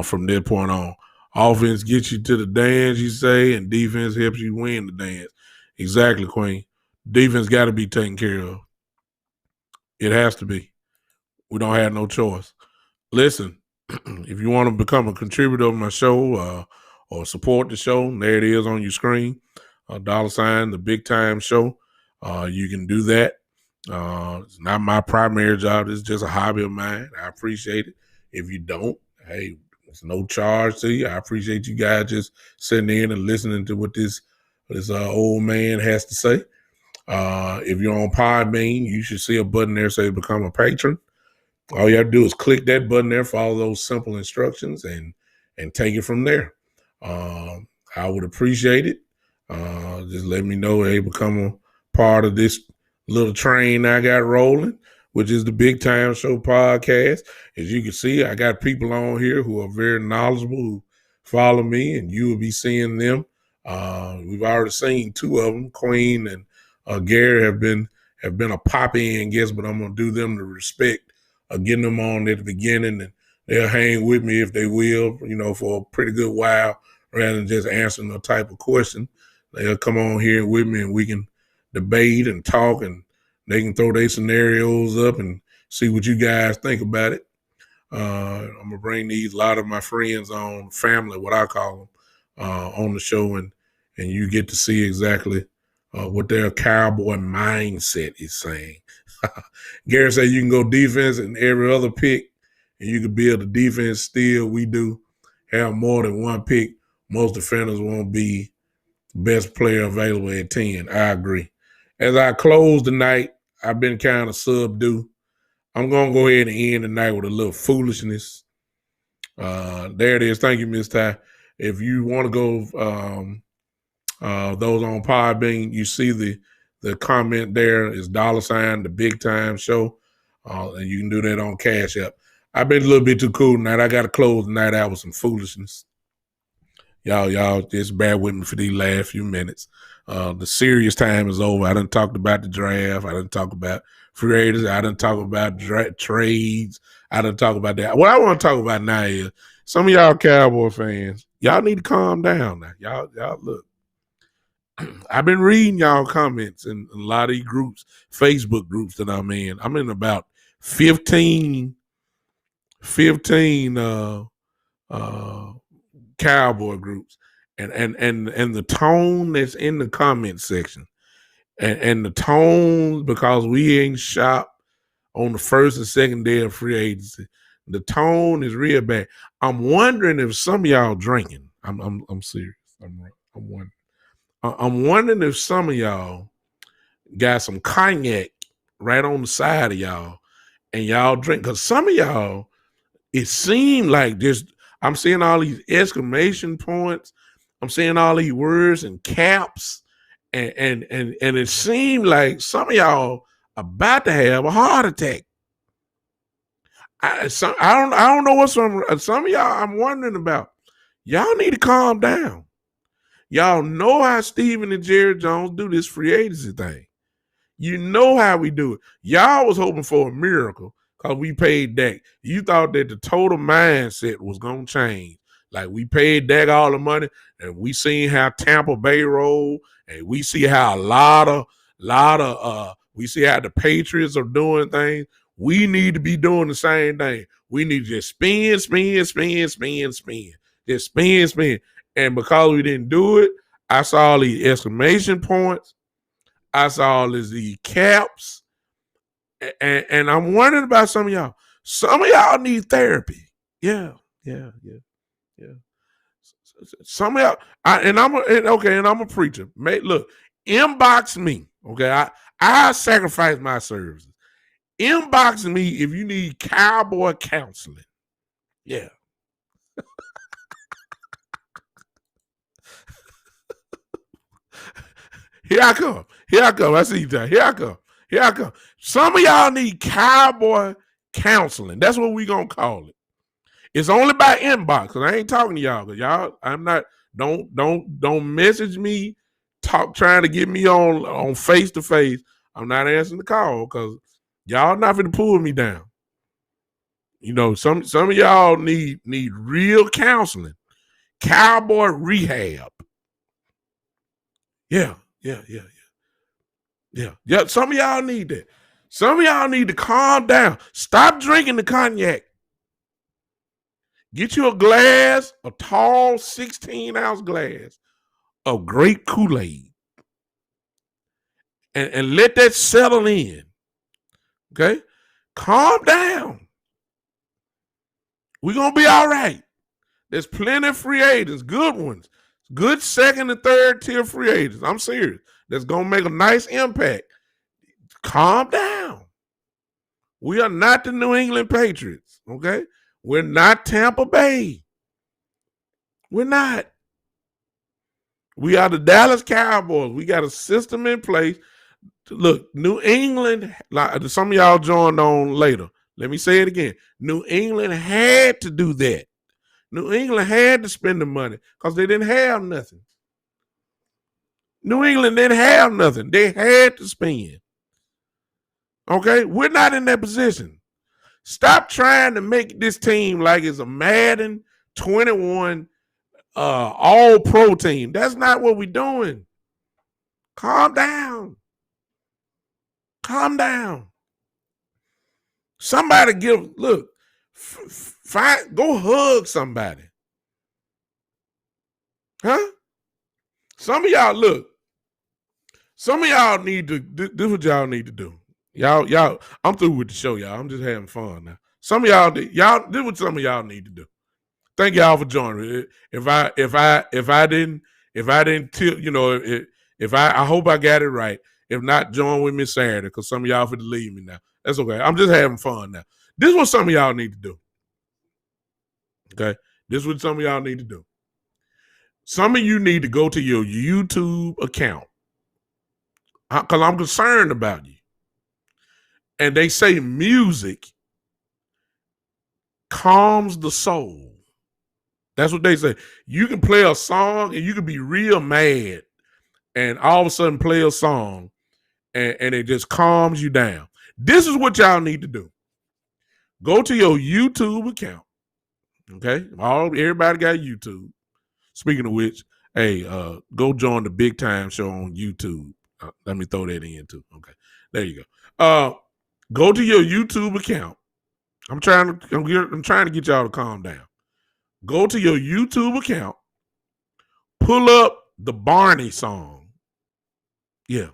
from that point on. Offense gets you to the dance, you say, and defense helps you win the dance. Exactly, Queen. Defense got to be taken care of. It has to be. We don't have no choice. Listen, if you want to become a contributor of my show or support the show, there it is on your screen. $, the Big Time Show. You can do that. It's not my primary job. It's just a hobby of mine. I appreciate it. If you don't, hey, it's no charge to you. I appreciate you guys just sitting in and listening to what this old man has to say. If you're on Podbean, you should see a button there say become a patron. All you have to do is click that button there, follow those simple instructions, and take it from there. I would appreciate it. Just let me know, hey, become a part of this little train I got rolling, which is the Big Time Show podcast. As you can see, I got people on here who are very knowledgeable, who follow me, and you will be seeing them. We've already seen 2 of them, Queen and Gary have been a pop-in guest, but I'm gonna do them the respect of getting them on at the beginning, and they'll hang with me if they will, for a pretty good while, rather than just answering a type of question. They'll come on here with me, and we can debate and talk, and they can throw their scenarios up and see what you guys think about it. I'm gonna bring a lot of my friends on, family, what I call them, on the show, and you get to see exactly what their cowboy mindset is saying. Gary said you can go defense in every other pick, and you can build a defense still. We do have more than one pick. Most defenders won't be best player available at 10. I agree. As I close the night, I've been kind of subdued. I'm going to go ahead and end the night with a little foolishness. There it is. Thank you, Ms. Ty. If you want to go, those on Podbean, you see the comment there is $ the Big Time Show. And you can do that on Cash App. I've been a little bit too cool tonight. I got to close the night out with some foolishness. Y'all just bear with me for these last few minutes. The serious time is over. I done talked about the draft. I done talked about free agents. I done talked about trades. I done talked about that. What I want to talk about now is some of y'all Cowboy fans, y'all need to calm down now. Y'all look. I've been reading y'all comments in a lot of these groups, Facebook groups that I'm in. I'm in about 15 Cowboy groups, and the tone that's in the comment section, and the tone, because we ain't shop on the first and second day of free agency, the tone is real bad. I'm wondering if some of y'all drinking. I'm serious. I'm wondering. I'm wondering if some of y'all got some cognac right on the side of y'all, and y'all drink, because some of y'all, it seemed like just. I'm seeing all these exclamation points. I'm seeing all these words and caps, and it seemed like some of y'all about to have a heart attack. I don't know what's some of y'all I'm wondering about. Y'all need to calm down. Y'all know how Steven and Jerry Jones do this free agency thing. You know how we do it. Y'all was hoping for a miracle because we paid Dak. You thought that the total mindset was going to change. Like, we paid Dak all the money, and we seen how Tampa Bay roll, and we see how we see how the Patriots are doing things. We need to be doing the same thing. We need to just spin. Just spin. And because we didn't do it, I saw all these exclamation points. I saw all these caps. And I'm wondering about some of y'all. Some of y'all need therapy. Yeah. Some of y'all, and I'm a preacher. Look, inbox me. Okay, I sacrifice my services. Inbox me if you need cowboy counseling. Yeah. Here I come. I see you there. Here I come. Some of y'all need cowboy counseling. That's what we gonna call it. It's only by inbox, and I ain't talking to y'all, because y'all, I'm not. Don't message me, trying to get me on face to face. I'm not answering the call because y'all not finna pull me down. Some of y'all need real counseling, cowboy rehab. Yeah. Some of y'all need that. Some of y'all need to calm down. Stop drinking the cognac. Get you a tall 16-ounce glass of grape Kool-Aid. And let that settle in. Okay? Calm down. We're going to be all right. There's plenty of free agents, good ones. Good second and third tier free agents. I'm serious. That's going to make a nice impact. Calm down. We are not the New England Patriots, okay? We're not Tampa Bay. We're not. We are the Dallas Cowboys. We got a system in place. Look, New England, like some of y'all joined on later. Let me say it again. New England had to do that. New England had to spend the money because they didn't have nothing. New England didn't have nothing. They had to spend. Okay? We're not in that position. Stop trying to make this team like it's a Madden 21 all-pro team. That's not what we're doing. Calm down. Calm down. Somebody go hug somebody. Huh? Some of y'all need to do what y'all need to do. Y'all, I'm through with the show, y'all. I'm just having fun now. Some of y'all do what some of y'all need to do. Thank y'all for joining me. If I didn't tell, I hope I got it right. If not, join with me Saturday, because some of y'all for to leave me now. That's okay. I'm just having fun now. This is what some of y'all need to do. Okay? This is what some of y'all need to do. Some of you need to go to your YouTube account, because I'm concerned about you. And they say music calms the soul. That's what they say. You can play a song and you can be real mad and all of a sudden play a song and it just calms you down. This is what y'all need to do. Go to your YouTube account. Okay? Everybody got YouTube. Speaking of which, hey, go join the Big Time Show on YouTube. Let me throw that in too. Okay. There you go. Go to your YouTube account. I'm trying to get y'all to calm down. Go to your YouTube account. Pull up the Barney song. Yeah.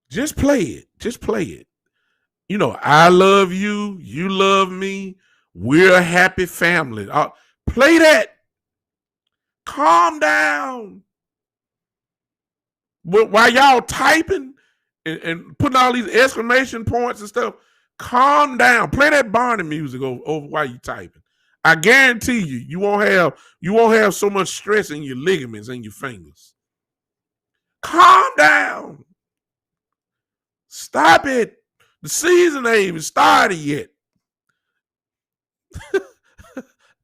Just play it. Just play it. I love you. You love me. We're a happy family. Play that. Calm down. But while y'all typing and putting all these exclamation points and stuff, calm down. Play that Barney music over while you typing. I guarantee you won't have so much stress in your ligaments and your fingers. Calm down. Stop it. The season ain't even started yet.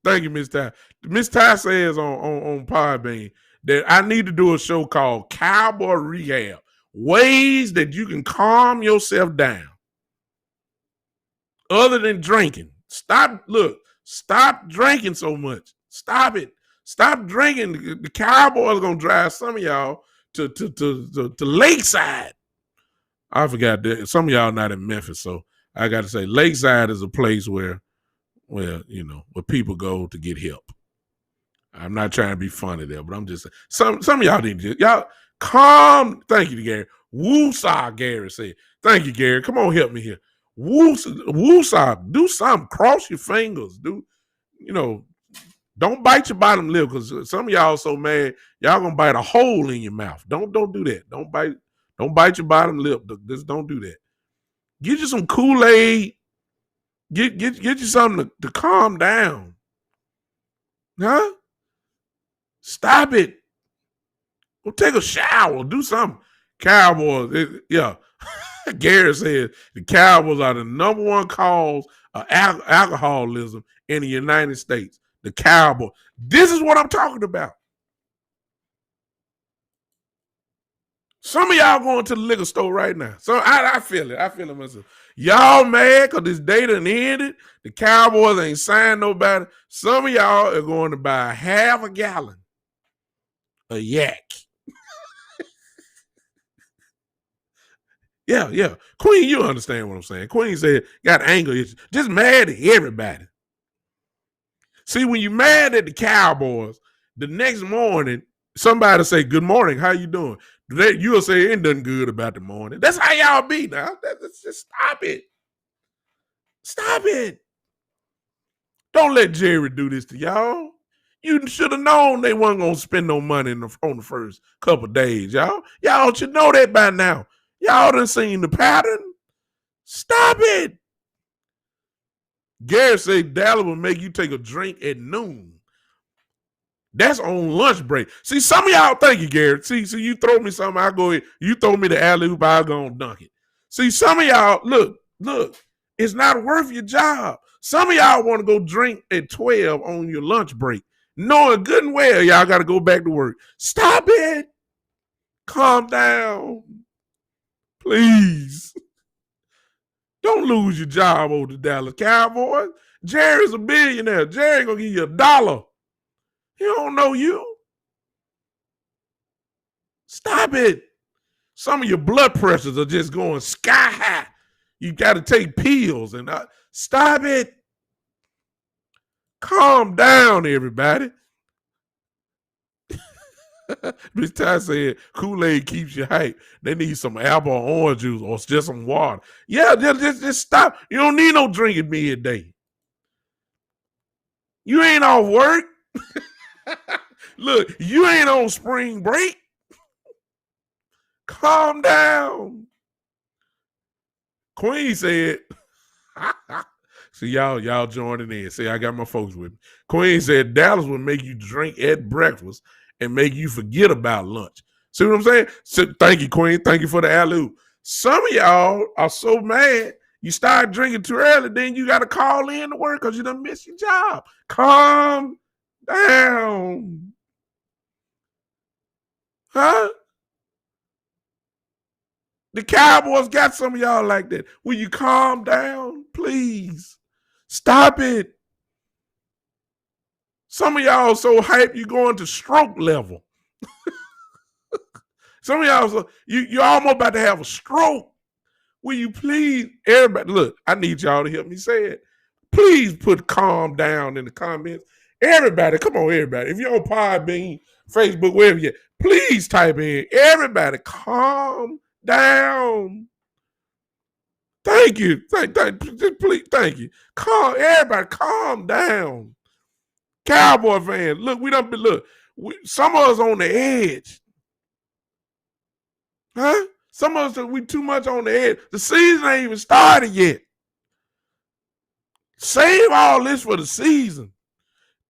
Thank you, Miss Ty. Miss Ty says on Podbean that I need to do a show called Cowboy Rehab. Ways that you can calm yourself down. Other than drinking. Stop drinking so much. Stop it. Stop drinking. The Cowboys are gonna drive some of y'all to Lakeside. I forgot that some of y'all not in Memphis, so I got to say Lakeside is a place where people go to get help. I'm not trying to be funny there, but I'm just saying some of y'all need to y'all calm. Thank you, Gary. Woosah, Gary said. Thank you, Gary. Come on, help me here. Woosah, do something. Cross your fingers. Don't bite your bottom lip, because some of y'all so mad y'all gonna bite a hole in your mouth. Don't do that. Don't bite your bottom lip. Just don't do that. Get you some Kool-Aid. Get you something to calm down. Huh? Stop it. Go take a shower. Do something. Cowboys. Yeah. Gary said the Cowboys are the number one cause of alcoholism in the United States. The Cowboys. This is what I'm talking about. Some of y'all going to the liquor store right now. So I feel it. I feel it myself. Y'all mad because this day done ended. The Cowboys ain't signed nobody. Some of y'all are going to buy half a gallon of yak. Yeah. Queen, you understand what I'm saying. Queen said, got anger issues. Just mad at everybody. See, when you're mad at the Cowboys, the next morning, somebody say, good morning, how you doing? You'll say, ain't nothing good about the morning. That's how y'all be now. Just stop it. Stop it. Don't let Jerry do this to y'all. You should have known they wasn't going to spend no money on the first couple of days, y'all. Y'all should know that by now. Y'all done seen the pattern. Stop it. Gary said Dallas will make you take a drink at noon. That's on lunch break. See, some of y'all, thank you, Gary. See, you throw me something, I go in. You throw me the alley-oop, I'll go and dunk it. See, some of y'all, look, it's not worth your job. Some of y'all want to go drink at 12 on your lunch break, knowing good and well y'all got to go back to work. Stop it. Calm down. Please. Don't lose your job over the Dallas Cowboys. Jerry's a billionaire. Jerry gonna give you $1. He don't know you. Stop it. Some of your blood pressures are just going sky high. You got to take pills and stop it. Calm down, everybody. Miss Ty said Kool-Aid keeps you hype. They need some apple or orange juice or just some water. Yeah, just stop. You don't need no drink at midday. You ain't off work. Look, you ain't on spring break. Calm down. Queen said, see, y'all joining in. See, I got my folks with me. Queen said Dallas would make you drink at breakfast and make you forget about lunch. See what I'm saying? So, thank you, Queen. Thank you for the alley-oop. Some of y'all are so mad you start drinking too early, then you got to call in to work because you done missed your job. Calm down. Huh? The Cowboys got some of y'all like that. Will you calm down, please? Stop it. Some of y'all so hyped you going to stroke level. Some of y'all, you're almost about to have a stroke. Will you please, everybody, look, I need y'all to help me say it. Please put calm down in the comments. Everybody, come on, everybody. If you're on Podbean, Facebook, wherever you're, please type in, everybody, calm down. Thank you. Please, thank you. Everybody, calm down. Cowboy fans, look, some of us on the edge. Huh? Some of us, we too much on the edge. The season ain't even started yet. Save all this for the season.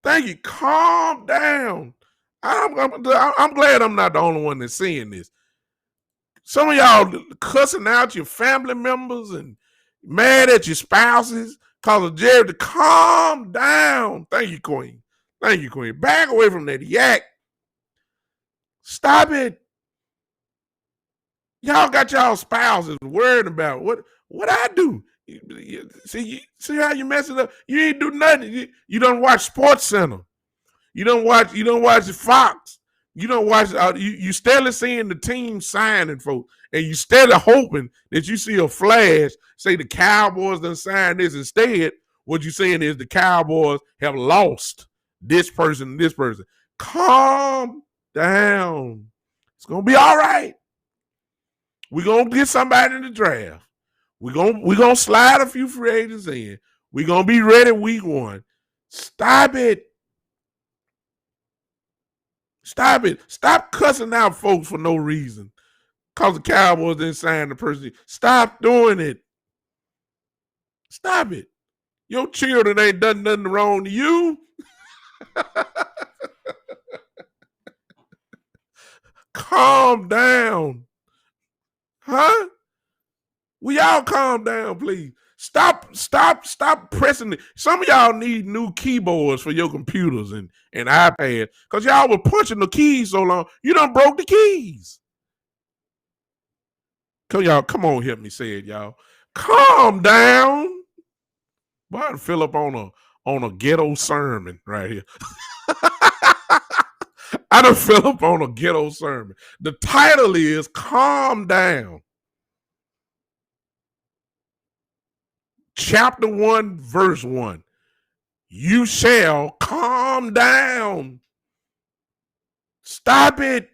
Thank you. Calm down. I'm glad I'm not the only one that's seeing this. Some of y'all cussing out your family members and mad at your spouses because of Jerry. To calm down. Thank you, Queen. Thank you, Queen. Back away from that yak. Stop it. Y'all got y'all spouses worried about what I do. See how you mess it up. You ain't do nothing. You don't watch Sports Center. You don't watch Fox. You don't watch. You steadily seeing the team signing folks, and you steadily hoping that you see a flash say the Cowboys done signed this. Instead, what you're saying is the Cowboys have lost this person and this person. Calm down. It's gonna be all right. We're gonna get somebody in the draft. We're gonna slide a few free agents in. We're gonna be ready week 1. Stop it. Stop it. Stop cussing out folks for no reason. Because the Cowboys didn't sign the person. Stop doing it. Stop it. Your children ain't done nothing wrong to you. Calm down. Huh? Will y'all calm down, please? Stop pressing it. Some of y'all need new keyboards for your computers and iPads because y'all were punching the keys so long, you done broke the keys. Come on, help me say it, y'all. Calm down. Boy, I'd fill up on a ghetto sermon right here. I done fill up on a ghetto sermon. The title is Calm Down. Chapter 1, verse 1. You shall calm down. Stop it.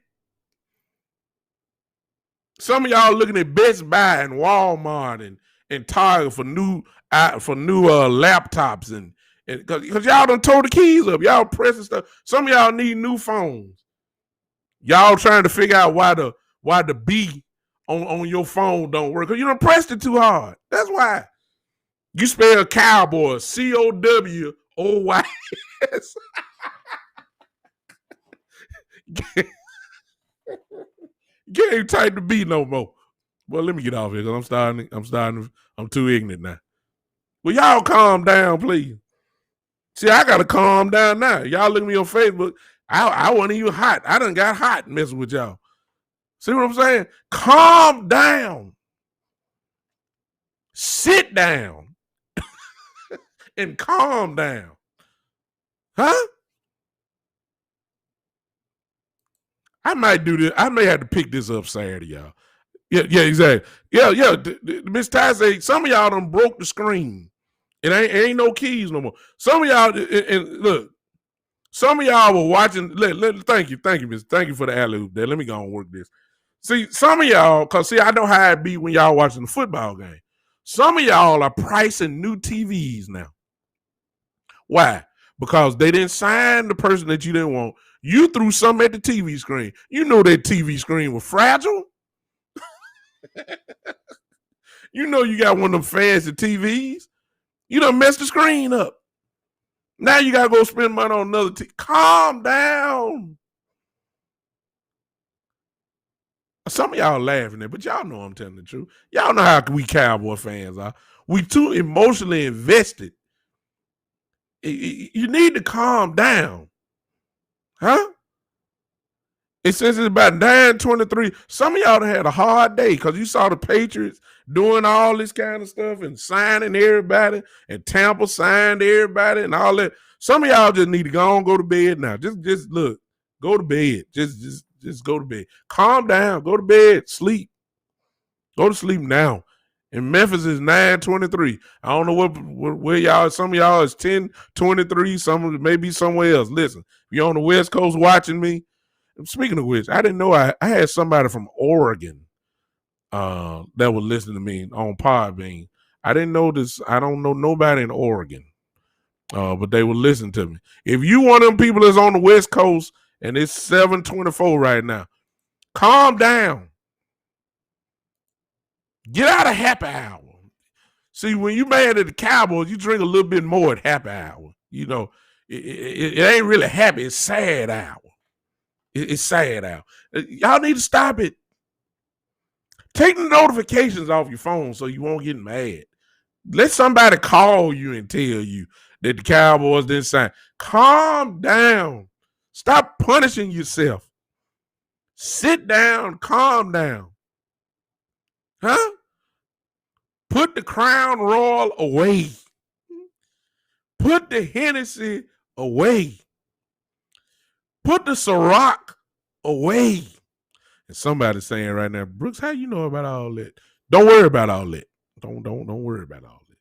Some of y'all looking at Best Buy and Walmart and Target for new laptops and because y'all done tore the keys up. Y'all pressing stuff. Some of y'all need new phones. Y'all trying to figure out why the B on your phone don't work. Because you done pressed it too hard. That's why. You spell Cowboys, Cowboys. Can't type the B no more. Well, let me get off here because I'm too ignorant now. Well, y'all calm down, please. See, I gotta calm down now. Y'all look at me on Facebook. I wasn't even hot. I done got hot messing with y'all. See what I'm saying? Calm down. Sit down and calm down. Huh? I might do this. I may have to pick this up Saturday, y'all. Yeah, exactly. Yeah. Miss Ty say some of y'all done broke the screen. It ain't no keys no more. Some of y'all, and look, some of y'all were watching. Thank you, Miss. Thank you for the alley-oop there. Let me go and work this. See, some of y'all, because see, I know how it be when y'all watching the football game. Some of y'all are pricing new TVs now. Why? Because they didn't sign the person that you didn't want. You threw something at the TV screen. You know that TV screen was fragile. You know you got one of them fancy TVs. You done messed the screen up. Now you gotta go spend money on another TV. Calm down. Some of y'all laughing at, but y'all know I'm telling the truth. Y'all know how we Cowboy fans are. We too emotionally invested. You need to calm down. Huh? It says it's about 9:23. Some of y'all had a hard day because you saw the Patriots doing all this kind of stuff and signing everybody, and Tampa signed everybody and all that. Some of y'all just need to go on, go to bed now. Just look, go to bed. Just go to bed. Calm down. Go to bed. Sleep. Go to sleep now. In Memphis is 9:23. I don't know where y'all. Some of y'all is 10:23. Some maybe somewhere else. Listen, if you're on the West Coast watching me. Speaking of which, I didn't know I had somebody from Oregon that was listening to me on Podbean. I didn't know this. I don't know nobody in Oregon, but they would listen to me. If you one of them people that's on the West Coast and it's 7:24 right now, calm down. Get out of happy hour. See, when you mad at the Cowboys, you drink a little bit more at happy hour. You know, it ain't really happy. It's sad hour. It's sad out. Y'all need to stop it. Take the notifications off your phone so you won't get mad. Let somebody call you and tell you that the Cowboys didn't sign. Calm down. Stop punishing yourself. Sit down. Calm down. Huh? Put the Crown Royal away. Put the Hennessy away. Put the Ciroc away. And somebody's saying right now, Brooks, how you know about all that? Don't worry about all that. Don't worry about all that.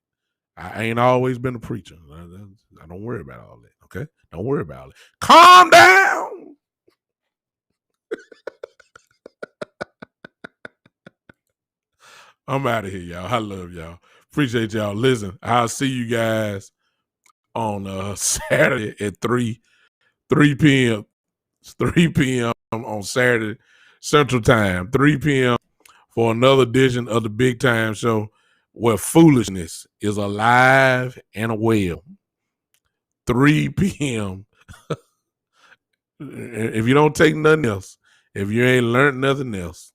I ain't always been a preacher. I don't worry about all that. Okay? Don't worry about it. Calm down. I'm out of here, y'all. I love y'all. Appreciate y'all. Listen, I'll see you guys on Saturday at 3 p.m. It's 3 p.m. on Saturday Central Time, 3 p.m. for another edition of the Big Time Show where foolishness is alive and well. 3 p.m. If you don't take nothing else, if you ain't learned nothing else,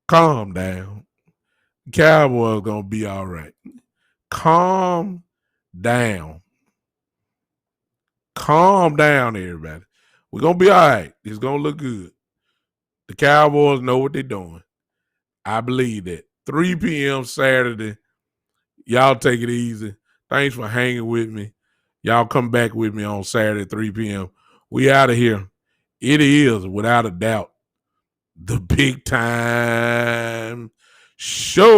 calm down. Cowboys gonna be all right. Calm down. Calm down, everybody. We're gonna be all right. It's gonna look good. The Cowboys know what they're doing. I believe that. 3 p.m. Saturday. Y'all take it easy. Thanks for hanging with me. Y'all come back with me on Saturday, 3 p.m. We out of here. It is, without a doubt, the Big Time Show.